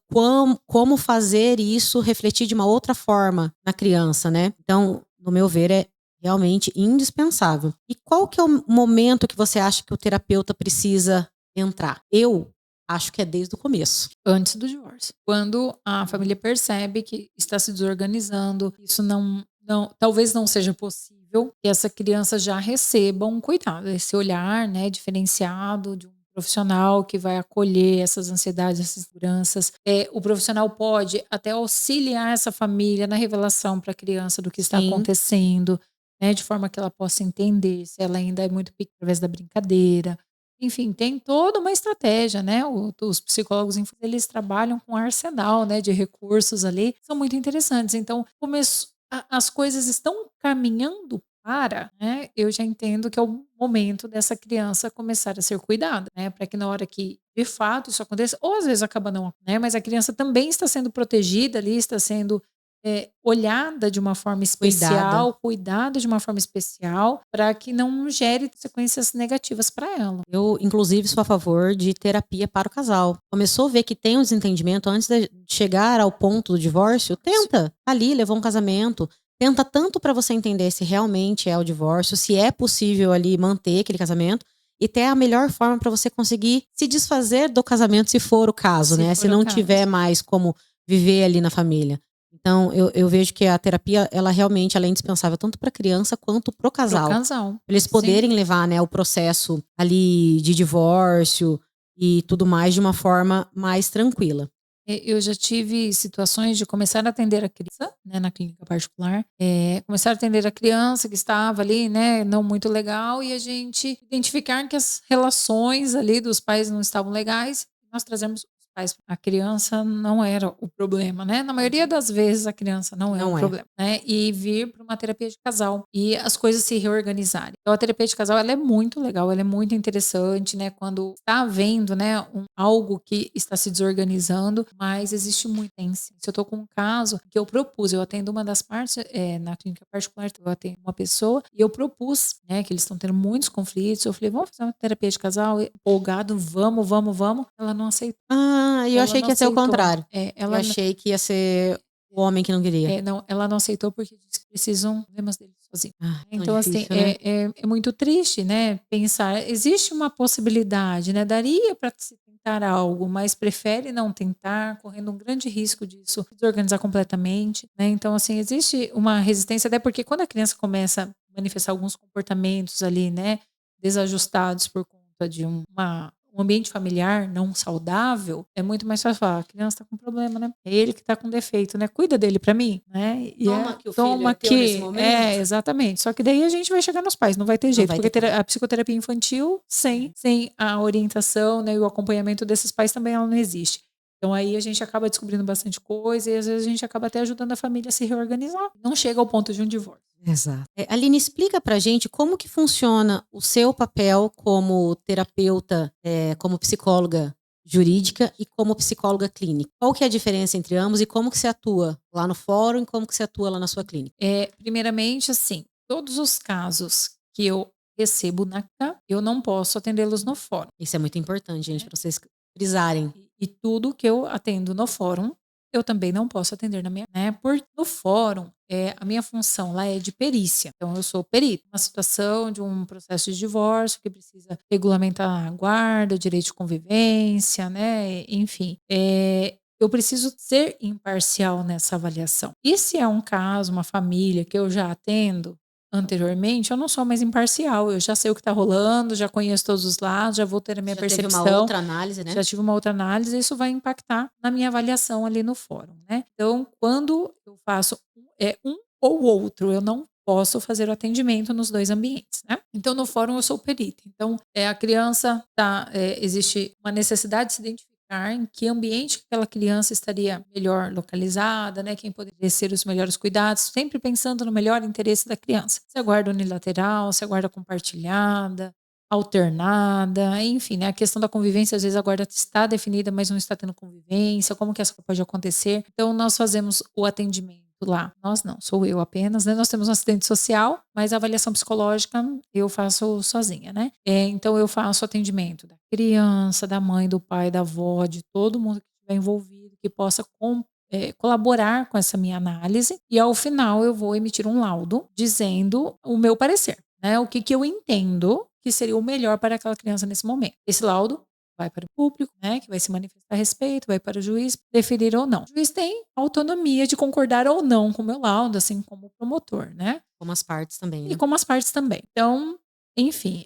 como fazer isso refletir de uma outra forma na criança, né? Então, no meu ver, é realmente indispensável. E qual que é o momento que você acha que o terapeuta precisa entrar? Eu acho que é desde o começo. Antes do divórcio. Quando a família percebe que está se desorganizando, isso talvez não seja possível que essa criança já receba um cuidado, esse olhar, né, diferenciado de um profissional que vai acolher essas ansiedades, essas inseguranças. O profissional pode até auxiliar essa família na revelação para a criança do que está Sim. acontecendo, né, de forma que ela possa entender se ela ainda é muito pequena, através da brincadeira. Enfim, tem toda uma estratégia, né, os psicólogos eles trabalham com um arsenal, né, de recursos ali, são muito interessantes. Então, as coisas estão caminhando para, né, eu já entendo que é o momento dessa criança começar a ser cuidada, né, para que na hora que de fato isso aconteça, ou às vezes acaba não, né, mas a criança também está sendo protegida ali, está sendo olhada de uma forma especial, cuidada de uma forma especial, para que não gere consequências negativas para ela. Eu, inclusive, sou a favor de terapia para o casal. Começou a ver que tem um desentendimento antes de chegar ao ponto do divórcio, tenta. Ali, levou um casamento. Tenta tanto para você entender se realmente é o divórcio, se é possível ali manter aquele casamento e ter a melhor forma para você conseguir se desfazer do casamento, se for o caso, né? Se não tiver mais como viver ali na família. Então, eu vejo que a terapia, ela realmente ela é indispensável tanto para a criança quanto para o casal. Pro casal. Pra eles poderem levar, né, o processo ali de divórcio e tudo mais de uma forma mais tranquila. Eu já tive situações de começar a atender a criança, né, na clínica particular, começar a atender a criança que estava ali, né, não muito legal, e a gente identificar que as relações ali dos pais não estavam legais, nós trazemos os pais. A criança não era o problema, né? Na maioria das vezes a criança não é o problema, né? E vir para uma terapia de casal e as coisas se reorganizarem. Então a terapia de casal ela é muito legal, ela é muito interessante, né? Quando está havendo, né, algo que está se desorganizando, mas existe muito tensão. Se eu estou com um caso que eu propus, eu atendo uma das partes na clínica particular, eu atendo uma pessoa e eu propus, né, que eles estão tendo muitos conflitos. Eu falei, vamos fazer uma terapia de casal, empolgado, vamos. Ela não aceitou. E eu achei que ia ser o contrário. Eu achei que ia ser o homem que não queria. Não, ela não aceitou porque disse que precisam problemas dele sozinho. Então, difícil, assim, né? é muito triste, né? Pensar, existe uma possibilidade, né? Daria para se tentar algo, mas prefere não tentar, correndo um grande risco disso desorganizar completamente, né? Então, assim, existe uma resistência, até porque quando a criança começa a manifestar alguns comportamentos ali, né, desajustados por conta de um ambiente familiar não saudável, é muito mais fácil falar, a criança tá com problema, né? É ele que tá com defeito, né? Cuida dele pra mim, né? E Toma que o filho é teu nesse momento. Exatamente. Só que daí a gente vai chegar nos pais, não vai ter jeito, porque a psicoterapia infantil sem a orientação, né, e o acompanhamento desses pais também ela não existe. Então aí a gente acaba descobrindo bastante coisa e às vezes a gente acaba até ajudando a família a se reorganizar. Não chega ao ponto de um divórcio. Exato. Aline, explica pra gente como que funciona o seu papel como terapeuta, como psicóloga jurídica e como psicóloga clínica. Qual que é a diferença entre ambos e como que você atua lá no fórum e como que você atua lá na sua clínica? Primeiramente, assim, todos os casos que eu recebo na clínica, eu não posso atendê-los no fórum. Isso é muito importante, gente, para vocês frisarem. E tudo que eu atendo no fórum, eu também não posso atender na minha, né? Porque no fórum, a minha função lá é de perícia. Então, eu sou perito. Uma situação de um processo de divórcio que precisa regulamentar a guarda, o direito de convivência, né? Enfim, eu preciso ser imparcial nessa avaliação. E se é um caso, uma família que eu já atendo anteriormente, eu não sou mais imparcial. Eu já sei o que está rolando, já conheço todos os lados, já vou ter a minha percepção. Já tive uma outra análise, né? Já tive uma outra análise, isso vai impactar na minha avaliação ali no fórum, né? Então, quando eu faço um ou outro, eu não posso fazer o atendimento nos 2 ambientes, né. Então no fórum eu sou perita, então, a criança existe uma necessidade de se identificar em que ambiente que aquela criança estaria melhor localizada, né, quem poderia ser os melhores cuidados, sempre pensando no melhor interesse da criança. Se a guarda unilateral, se a guarda compartilhada, alternada, enfim, né, a questão da convivência, às vezes a guarda está definida, mas não está tendo convivência, como que essa pode acontecer. Então nós fazemos o atendimento lá. Nós não, sou eu apenas, né? Nós temos um assistente social, mas a avaliação psicológica eu faço sozinha, né? Então eu faço atendimento da criança, da mãe, do pai, da avó, de todo mundo que estiver envolvido, que possa colaborar com essa minha análise. E ao final eu vou emitir um laudo dizendo o meu parecer, né? O que eu entendo que seria o melhor para aquela criança nesse momento. Esse laudo vai para o público, né, que vai se manifestar a respeito, vai para o juiz definir ou não. O juiz tem autonomia de concordar ou não com o meu laudo, assim como o promotor, né? Como as partes também, né? E como as partes também. Então, enfim,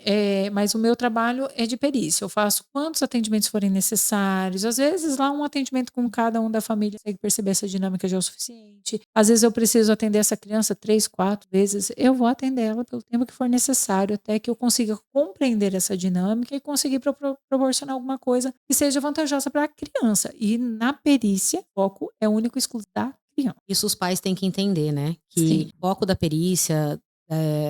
mas o meu trabalho é de perícia. Eu faço quantos atendimentos forem necessários. Às vezes, lá um atendimento com cada um da família consegue perceber essa dinâmica já é o suficiente. Às vezes, eu preciso atender essa criança 3, 4 vezes. Eu vou atender ela pelo tempo que for necessário, até que eu consiga compreender essa dinâmica e conseguir proporcionar alguma coisa que seja vantajosa para a criança. E na perícia, o foco é único e exclusivo da criança. Isso os pais têm que entender, né? Que Sim. o foco da perícia,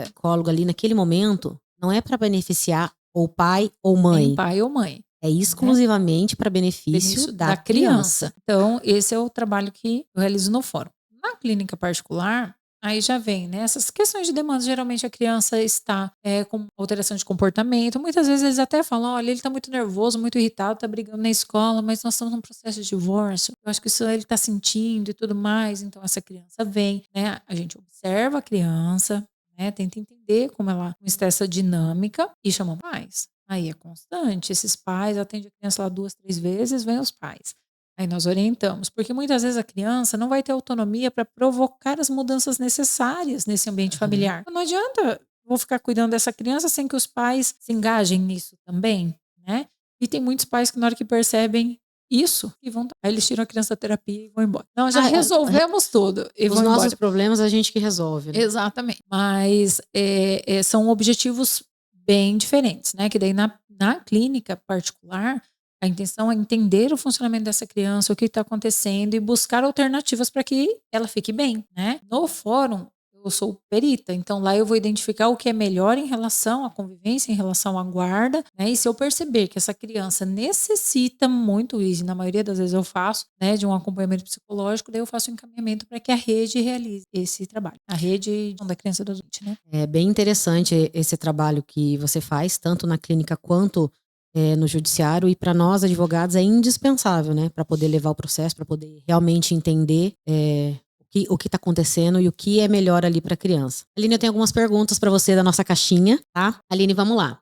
psicólogo ali naquele momento, não é para beneficiar ou pai ou mãe. Nem pai ou mãe. É exclusivamente para benefício da criança. Então, esse é o trabalho que eu realizo no fórum. Na clínica particular, aí já vem, né, essas questões de demanda. Geralmente a criança está com alteração de comportamento. Muitas vezes eles até falam, olha, ele está muito nervoso, muito irritado, está brigando na escola, mas nós estamos num processo de divórcio. Eu acho que isso ele está sentindo e tudo mais. Então essa criança vem, né, a gente observa a criança, né, tenta entender como está essa dinâmica e chama pais. Aí é constante. Esses pais atendem a criança lá 2, 3 vezes, vem os pais. Aí nós orientamos, porque muitas vezes a criança não vai ter autonomia para provocar as mudanças necessárias nesse ambiente familiar. Não adianta vou ficar cuidando dessa criança sem que os pais se engajem nisso também, né? E tem muitos pais que na hora que percebem isso, e aí eles tiram a criança da terapia e vão embora. Não, já resolvemos tudo. E os nossos problemas a gente que resolve. Né? Exatamente. Mas são objetivos bem diferentes, né? Que daí na clínica particular, a intenção é entender o funcionamento dessa criança, o que está acontecendo e buscar alternativas para que ela fique bem, né? No fórum, eu sou perita, então lá eu vou identificar o que é melhor em relação à convivência, em relação à guarda, né? E se eu perceber que essa criança necessita muito, e na maioria das vezes eu faço, né, de um acompanhamento psicológico, daí eu faço um encaminhamento para que a rede realize esse trabalho. A rede da criança e do adulto, né? É bem interessante esse trabalho que você faz, tanto na clínica quanto no judiciário, e para nós advogados é indispensável, né, para poder levar o processo, para poder realmente entender o que está acontecendo e o que é melhor ali para a criança. Aline, eu tenho algumas perguntas para você da nossa caixinha, tá? Aline, vamos lá.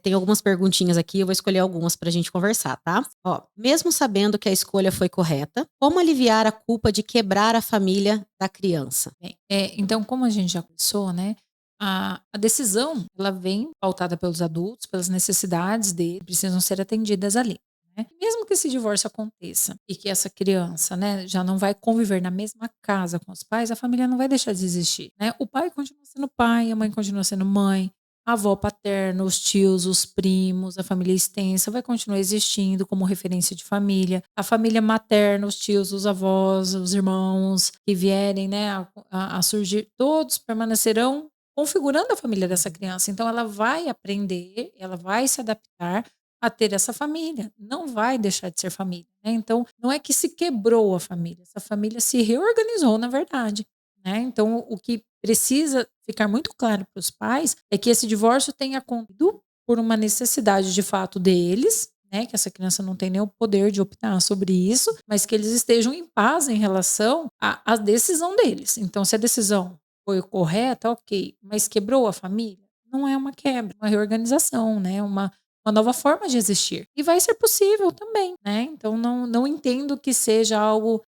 Tem algumas perguntinhas aqui, eu vou escolher algumas para a gente conversar, tá? Ó, mesmo sabendo que a escolha foi correta, como aliviar a culpa de quebrar a família da criança? Bem, então, como a gente já pensou, né? A decisão, ela vem pautada pelos adultos, pelas necessidades deles, precisam ser atendidas ali, né? Mesmo que esse divórcio aconteça e que essa criança, né, já não vai conviver na mesma casa com os pais, a família não vai deixar de existir, né? O pai continua sendo pai, a mãe continua sendo mãe, a avó paterna, os tios, os primos, a família extensa vai continuar existindo como referência de família. A família materna, os tios, os avós, os irmãos que vierem, né, a surgir, todos permanecerão configurando a família dessa criança. Então ela vai aprender, ela vai se adaptar a ter essa família, não vai deixar de ser família, né? Então não é que se quebrou a família, essa família se reorganizou, na verdade, né? Então o que precisa ficar muito claro para os pais é que esse divórcio tenha acontecido por uma necessidade de fato deles, né? Que essa criança não tem nem o poder de optar sobre isso, mas que eles estejam em paz em relação à decisão deles. Então se a decisão foi correta, ok, mas quebrou a família? Não é uma quebra, uma reorganização, né? Uma nova forma de existir. E vai ser possível também, né? Então não entendo que seja algo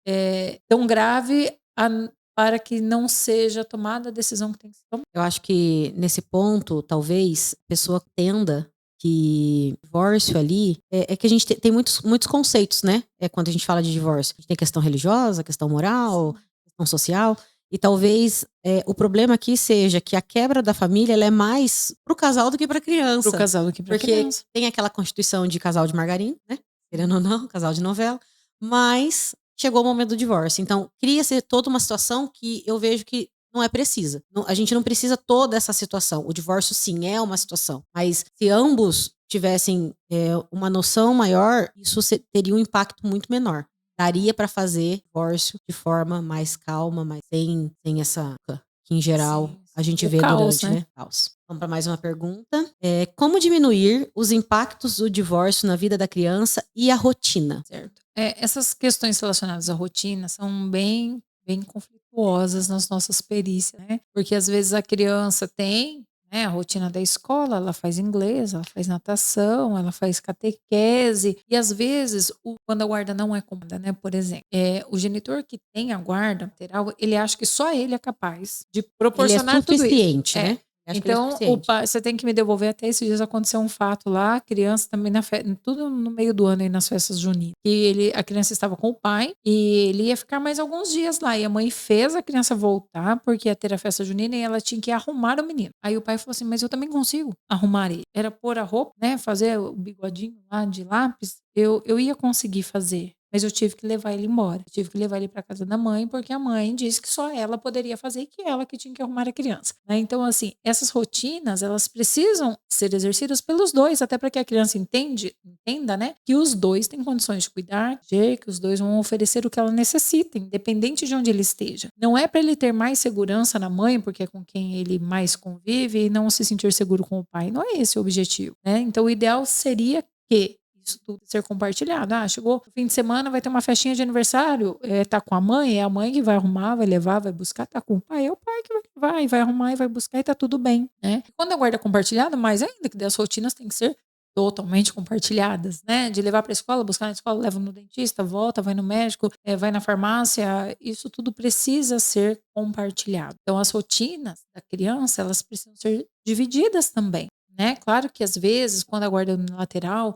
tão grave para que não seja tomada a decisão que tem que ser tomada. Eu acho que nesse ponto, talvez, a pessoa entenda que divórcio ali que a gente tem muitos conceitos, né? Quando a gente fala de divórcio. A gente tem questão religiosa, questão moral, questão social. E talvez o problema aqui seja que a quebra da família ela é mais pro casal do que pra criança. Pro casal do que pra Porque criança. tem aquela constituição de casal de margarina, né? Querendo ou não, casal de novela. Mas chegou o momento do divórcio. Então, cria-se toda uma situação que eu vejo que não é precisa. A gente não precisa toda essa situação. O divórcio, sim, é uma situação. Mas se ambos tivessem uma noção maior, isso teria um impacto muito menor. Daria para fazer divórcio de forma mais calma, mas sem essa que em geral Sim, a gente o vê caos, durante, né? Caos. Vamos para mais uma pergunta. Como diminuir os impactos do divórcio na vida da criança e a rotina? Certo. Essas questões relacionadas à rotina são bem conflituosas nas nossas perícias, né? Porque às vezes a criança tem, né, a rotina da escola, ela faz inglês, ela faz natação, ela faz catequese, e às vezes, quando a guarda não é comanda, né? Por exemplo, o genitor que tem a guarda lateral, ele acha que só ele é capaz de Ele é proporcionar tudo isso. suficiente, né? Acho que ele é Então, o suficiente. pai, você tem que me devolver. Até esses dias aconteceu um fato lá, a criança também tudo no meio do ano aí nas festas juninas. E a criança estava com o pai e ele ia ficar mais alguns dias lá. E a mãe fez a criança voltar porque ia ter a festa junina e ela tinha que arrumar o menino. Aí o pai falou assim: mas eu também consigo arrumar ele. Era pôr a roupa, né? Fazer o bigodinho lá de lápis. Eu ia conseguir fazer. Mas eu tive que levar ele embora. Eu tive que levar ele para casa da mãe, porque a mãe disse que só ela poderia fazer e que ela que tinha que arrumar a criança, né? Então, assim, essas rotinas, elas precisam ser exercidas pelos dois, até para que a criança entenda, né, que os dois têm condições de cuidar, que os dois vão oferecer o que ela necessita, independente de onde ele esteja. Não é para ele ter mais segurança na mãe, porque é com quem ele mais convive, e não se sentir seguro com o pai. Não é esse o objetivo, né? Então, o ideal seria que isso tudo ser compartilhado. Chegou o fim de semana, vai ter uma festinha de aniversário, tá com a mãe, é a mãe que vai arrumar, vai levar, vai buscar, tá com o pai, é o pai que vai levar e vai arrumar e vai buscar e tá tudo bem, né? E quando a guarda é compartilhada, mais ainda, que as rotinas têm que ser totalmente compartilhadas, né? De levar para a escola, buscar na escola, leva no dentista, volta, vai no médico, vai na farmácia, isso tudo precisa ser compartilhado. Então, as rotinas da criança, elas precisam ser divididas também, né? Claro que às vezes, quando a guarda é unilateral,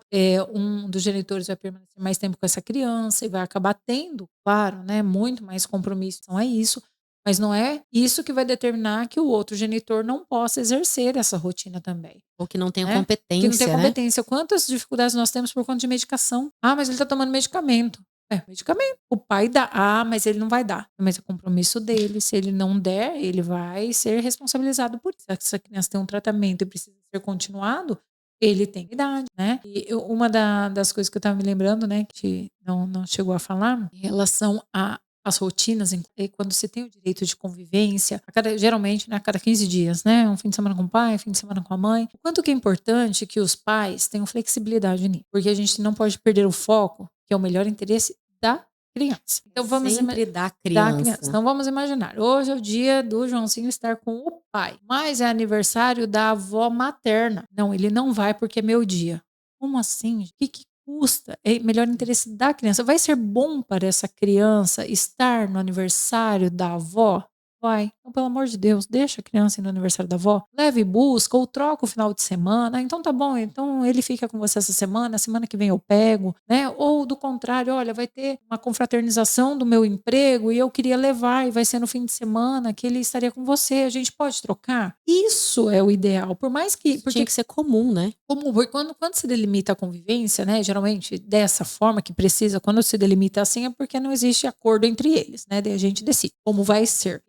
um dos genitores vai permanecer mais tempo com essa criança e vai acabar tendo, claro, né, muito mais compromisso. Então é isso, mas não é isso que vai determinar que o outro genitor não possa exercer essa rotina também, Ou que não tenha né? Que não tem competência, né? competência. Quantas dificuldades nós temos por conta de medicação? Mas ele está tomando medicamento. Medicamento. O pai dá. Mas ele não vai dar. Mas é compromisso dele. Se ele não der, ele vai ser responsabilizado por isso. Se essa criança tem um tratamento e precisa ser continuado, ele tem idade, né? E uma das coisas que eu estava me lembrando, né, que não chegou a falar, em relação às rotinas, quando você tem o direito de convivência, geralmente, né, a cada 15 dias, né? Um fim de semana com o pai, um fim de semana com a mãe. O quanto que é importante que os pais tenham flexibilidade nisso. Porque a gente não pode perder o foco, que é o melhor interesse da criança. Então vamos sempre da criança. Então vamos imaginar, hoje é o dia do Joãozinho estar com o pai, mas é aniversário da avó materna. Não, ele não vai porque é meu dia. Como assim? O que custa? É melhor interesse da criança. Vai ser bom para essa criança estar no aniversário da avó? Vai. Então, pelo amor de Deus, deixa a criança ir no aniversário da avó, leve e busca, ou troca o final de semana. Então tá bom, então ele fica com você essa semana, a semana que vem eu pego, né? Ou do contrário, olha, vai ter uma confraternização do meu emprego e eu queria levar, e vai ser no fim de semana que ele estaria com você, a gente pode trocar? Isso é o ideal, por mais que... Tinha que ser comum, né? Comum, porque quando se delimita a convivência, né, geralmente dessa forma que precisa, quando se delimita assim é porque não existe acordo entre eles, né, daí a gente decide como vai ser.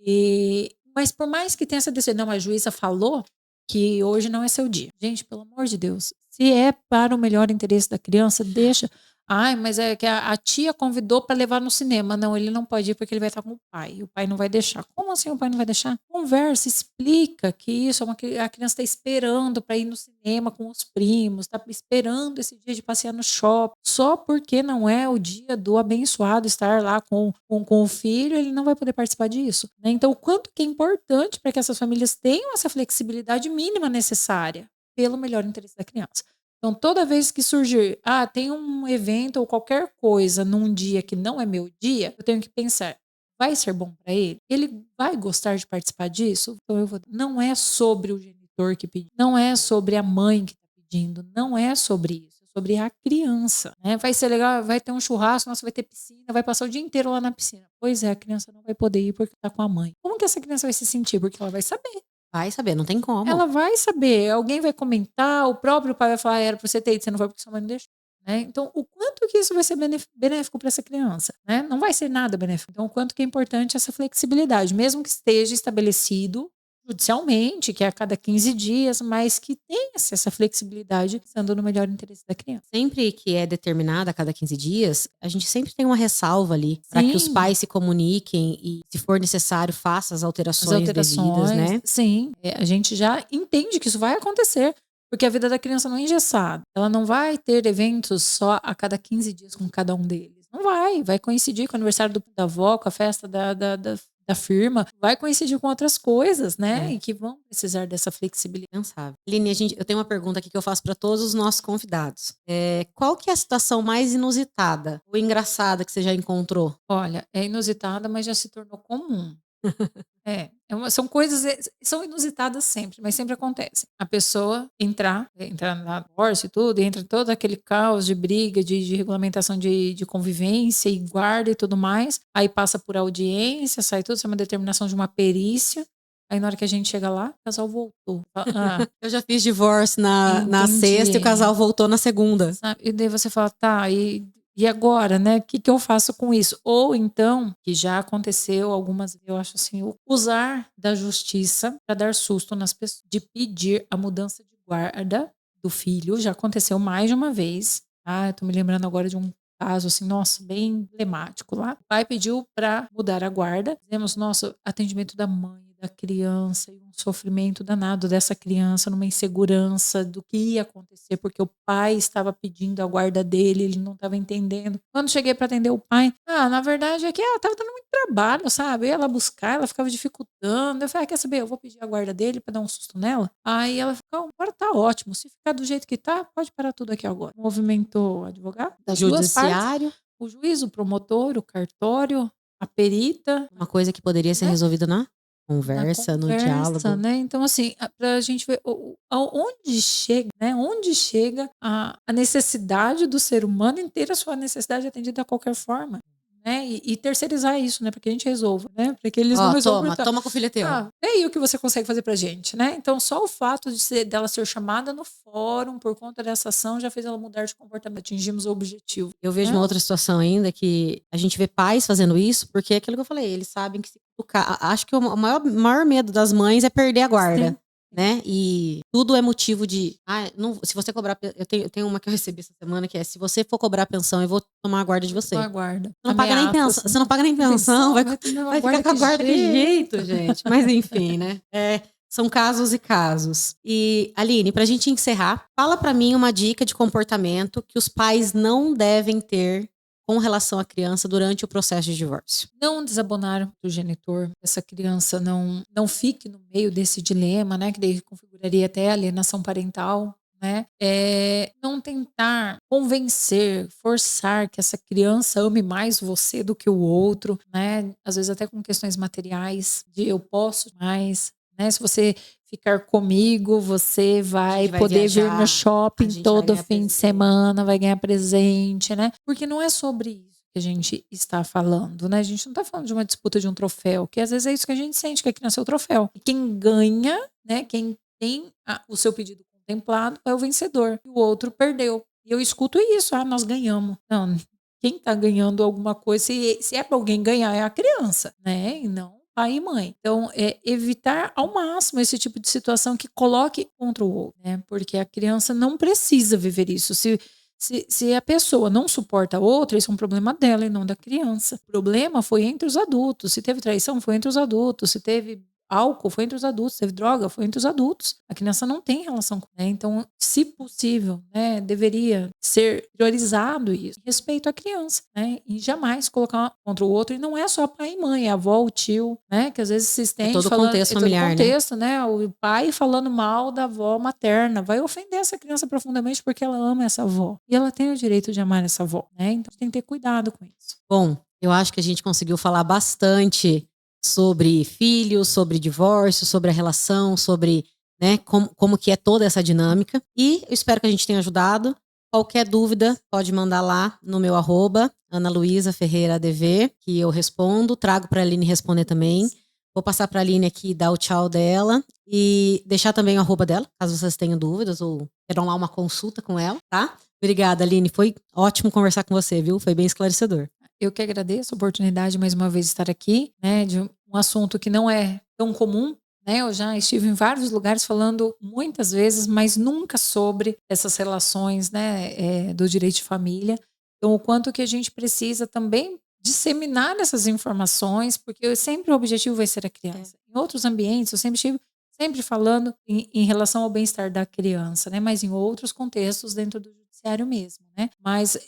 Mas por mais que tenha essa decisão, não, a juíza falou que hoje não é seu dia. Gente, pelo amor de Deus, se é para o melhor interesse da criança, deixa. Mas é que a tia convidou para levar no cinema. Não, ele não pode ir porque ele vai estar com o pai. E o pai não vai deixar. Como assim o pai não vai deixar? Conversa, explica que isso é a criança está esperando para ir no cinema com os primos, está esperando esse dia de passear no shopping. Só porque não é o dia do abençoado estar lá com o filho, ele não vai poder participar disso, né? Então, o quanto que é importante para que essas famílias tenham essa flexibilidade mínima necessária pelo melhor interesse da criança. Então, toda vez que surgir, tem um evento ou qualquer coisa num dia que não é meu dia, eu tenho que pensar, vai ser bom para ele? Ele vai gostar de participar disso? Então, não é sobre o genitor que pediu, não é sobre a mãe que está pedindo, não é sobre isso. É sobre a criança, né? Vai ser legal, vai ter um churrasco, nossa, vai ter piscina, vai passar o dia inteiro lá na piscina. Pois é, a criança não vai poder ir porque tá com a mãe. Como que essa criança vai se sentir? Porque ela vai saber. Vai saber, não tem como. Ela vai saber, alguém vai comentar, o próprio pai vai falar, era pra você ter ido, você não foi porque sua mãe não deixou. Né? Então, o quanto que isso vai ser benéfico para essa criança? Né? Não vai ser nada benéfico. Então, o quanto que é importante essa flexibilidade, mesmo que esteja estabelecido judicialmente, que é a cada 15 dias, mas que tenha essa flexibilidade pensando no melhor interesse da criança. Sempre que é determinada a cada 15 dias, a gente sempre tem uma ressalva ali para que os Sim. pais se comuniquem e, se for necessário, faça as alterações devidas, né? Sim, a gente já entende que isso vai acontecer. Porque a vida da criança não é engessada. Ela não vai ter eventos só a cada 15 dias com cada um deles. Não vai. Vai coincidir com o aniversário da avó, com a festa da firma. Vai coincidir com outras coisas, né? E que vão precisar dessa flexibilidade. Pensável. Aline, eu tenho uma pergunta aqui que eu faço para todos os nossos convidados. Qual que é a situação mais inusitada ou engraçada que você já encontrou? Olha, é inusitada, mas já se tornou comum. São coisas, são inusitadas sempre, mas sempre acontecem. A pessoa entrar na divórcio e tudo, entra todo aquele caos de briga, de regulamentação de convivência e guarda e tudo mais. Aí passa por audiência, sai tudo, sai uma determinação de uma perícia. Aí na hora que a gente chega lá, o casal voltou. Eu já fiz divórcio na sexta e o casal voltou na segunda. E daí você fala, tá, e agora, né? O que eu faço com isso? Ou então, que já aconteceu algumas vezes, eu acho assim, usar da justiça para dar susto nas pessoas, de pedir a mudança de guarda do filho. Já aconteceu mais de uma vez. Eu tô me lembrando agora de um caso assim, nossa, bem emblemático lá. O pai pediu para mudar a guarda. Fizemos nosso atendimento da mãe, da criança, e um sofrimento danado dessa criança, numa insegurança do que ia acontecer, porque o pai estava pedindo a guarda dele, ele não estava entendendo. Quando cheguei para atender o pai, na verdade é que ela estava dando muito trabalho, sabe? Eu ia ela buscar, ela ficava dificultando. Eu falei, quer saber? Eu vou pedir a guarda dele para dar um susto nela. Aí ela ficou, agora tá ótimo. Se ficar do jeito que tá, pode parar tudo aqui agora. Movimentou o advogado, das duas partes, o juiz, o promotor, o cartório, a perita. Uma coisa que poderia ser resolvida na conversa, no diálogo. Né? Então, assim, pra gente ver onde chega, né? Onde chega a necessidade do ser humano em ter a sua necessidade atendida de qualquer forma. Né? E terceirizar isso, né? Para que a gente resolva, né? Para que eles não resolvam. Toma que o filho é teu. E o que você consegue fazer pra gente, né? Então, só o fato dela ser chamada no fórum por conta dessa ação já fez ela mudar de comportamento. Atingimos o objetivo. Eu vejo uma outra situação ainda que a gente vê pais fazendo isso, porque é aquilo que eu falei, eles sabem que se tocar. Acho que o maior medo das mães é perder a guarda. Sim. Né? E tudo é motivo de se você cobrar, eu tenho uma que eu recebi essa semana que é: se você for cobrar pensão, eu vou tomar a guarda de você. Guarda. Você não paga nem pensão, você não paga nem pensão, vai ficar com a guarda de jeito, gente. Mas enfim, né? São casos e casos. E Aline, pra gente encerrar, fala pra mim uma dica de comportamento que os pais não devem ter com relação à criança durante o processo de divórcio. Não desabonar o genitor, essa criança não fique no meio desse dilema, né, que daí configuraria até a alienação parental, né? Não tentar convencer, forçar que essa criança ame mais você do que o outro, né? Às vezes até com questões materiais, de eu posso mais, né? Se você ficar comigo, você vai poder viajar, vir no shopping todo fim de semana, vai ganhar presente, né? Porque não é sobre isso que a gente está falando, né? A gente não está falando de uma disputa de um troféu, que às vezes é isso que a gente sente, que a criança é o troféu. E quem ganha, né? Quem tem o seu pedido contemplado é o vencedor. E o outro perdeu. E eu escuto isso, nós ganhamos. Não, quem está ganhando alguma coisa, se é para alguém ganhar, é a criança, né? E não pai e mãe. Então, evitar ao máximo esse tipo de situação que coloque contra o outro, né? Porque a criança não precisa viver isso. Se a pessoa não suporta a outra, isso é um problema dela e não da criança. O problema foi entre os adultos. Se teve traição, foi entre os adultos. Se teve álcool, foi entre os adultos. Se teve droga, foi entre os adultos. A criança não tem relação com ela. Né? Então, se possível, né, deveria ser priorizado isso. Respeito à criança, né? E jamais colocar contra o outro. E não é só pai e mãe, é a avó, o tio, né? Que às vezes se estende todo o contexto familiar, todo contexto, né? O pai falando mal da avó materna vai ofender essa criança profundamente porque ela ama essa avó. E ela tem o direito de amar essa avó, né? Então, tem que ter cuidado com isso. Bom, eu acho que a gente conseguiu falar bastante sobre filhos, sobre divórcio, sobre a relação, sobre, né, como que é toda essa dinâmica. E eu espero que a gente tenha ajudado. Qualquer dúvida, pode mandar lá no meu @AnaLuisaFerreiraADV, que eu respondo. Trago para a Aline responder também. Vou passar para a Aline aqui, dar o tchau dela e deixar também o @ dela, caso vocês tenham dúvidas ou queiram lá uma consulta com ela, tá? Obrigada, Aline. Foi ótimo conversar com você, viu? Foi bem esclarecedor. Eu que agradeço a oportunidade mais uma vez de estar aqui, né, de um assunto que não é tão comum, né? Eu já estive em vários lugares falando muitas vezes, mas nunca sobre essas relações, né, do direito de família. Então, o quanto que a gente precisa também disseminar essas informações, porque sempre o objetivo vai ser a criança. Em outros ambientes, eu sempre estive sempre falando em relação ao bem-estar da criança, né? Mas em outros contextos dentro do judiciário mesmo, né? Mas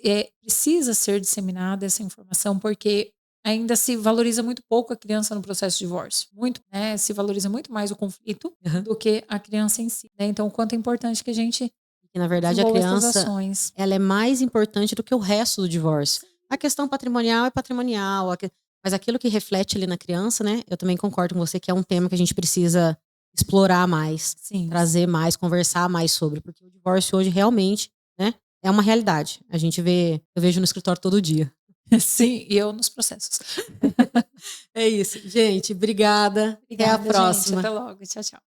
precisa ser disseminada essa informação, porque ainda se valoriza muito pouco a criança no processo de divórcio. Muito, né? Se valoriza muito mais o conflito do que a criança em si, né? Então, o quanto é importante que a gente E, na verdade, a desenvolva essas criança, ações. ela é mais importante do que o resto do divórcio. A questão patrimonial é patrimonial, mas aquilo que reflete ali na criança, né? Eu também concordo com você que é um tema que a gente precisa explorar mais, Sim. trazer mais, conversar mais sobre, porque o divórcio hoje realmente, né, é uma realidade. A gente vê, eu vejo no escritório todo dia. Sim, e eu nos processos. É isso. Gente, obrigada. Até a Obrigada, gente. próxima. Até logo. Tchau, tchau.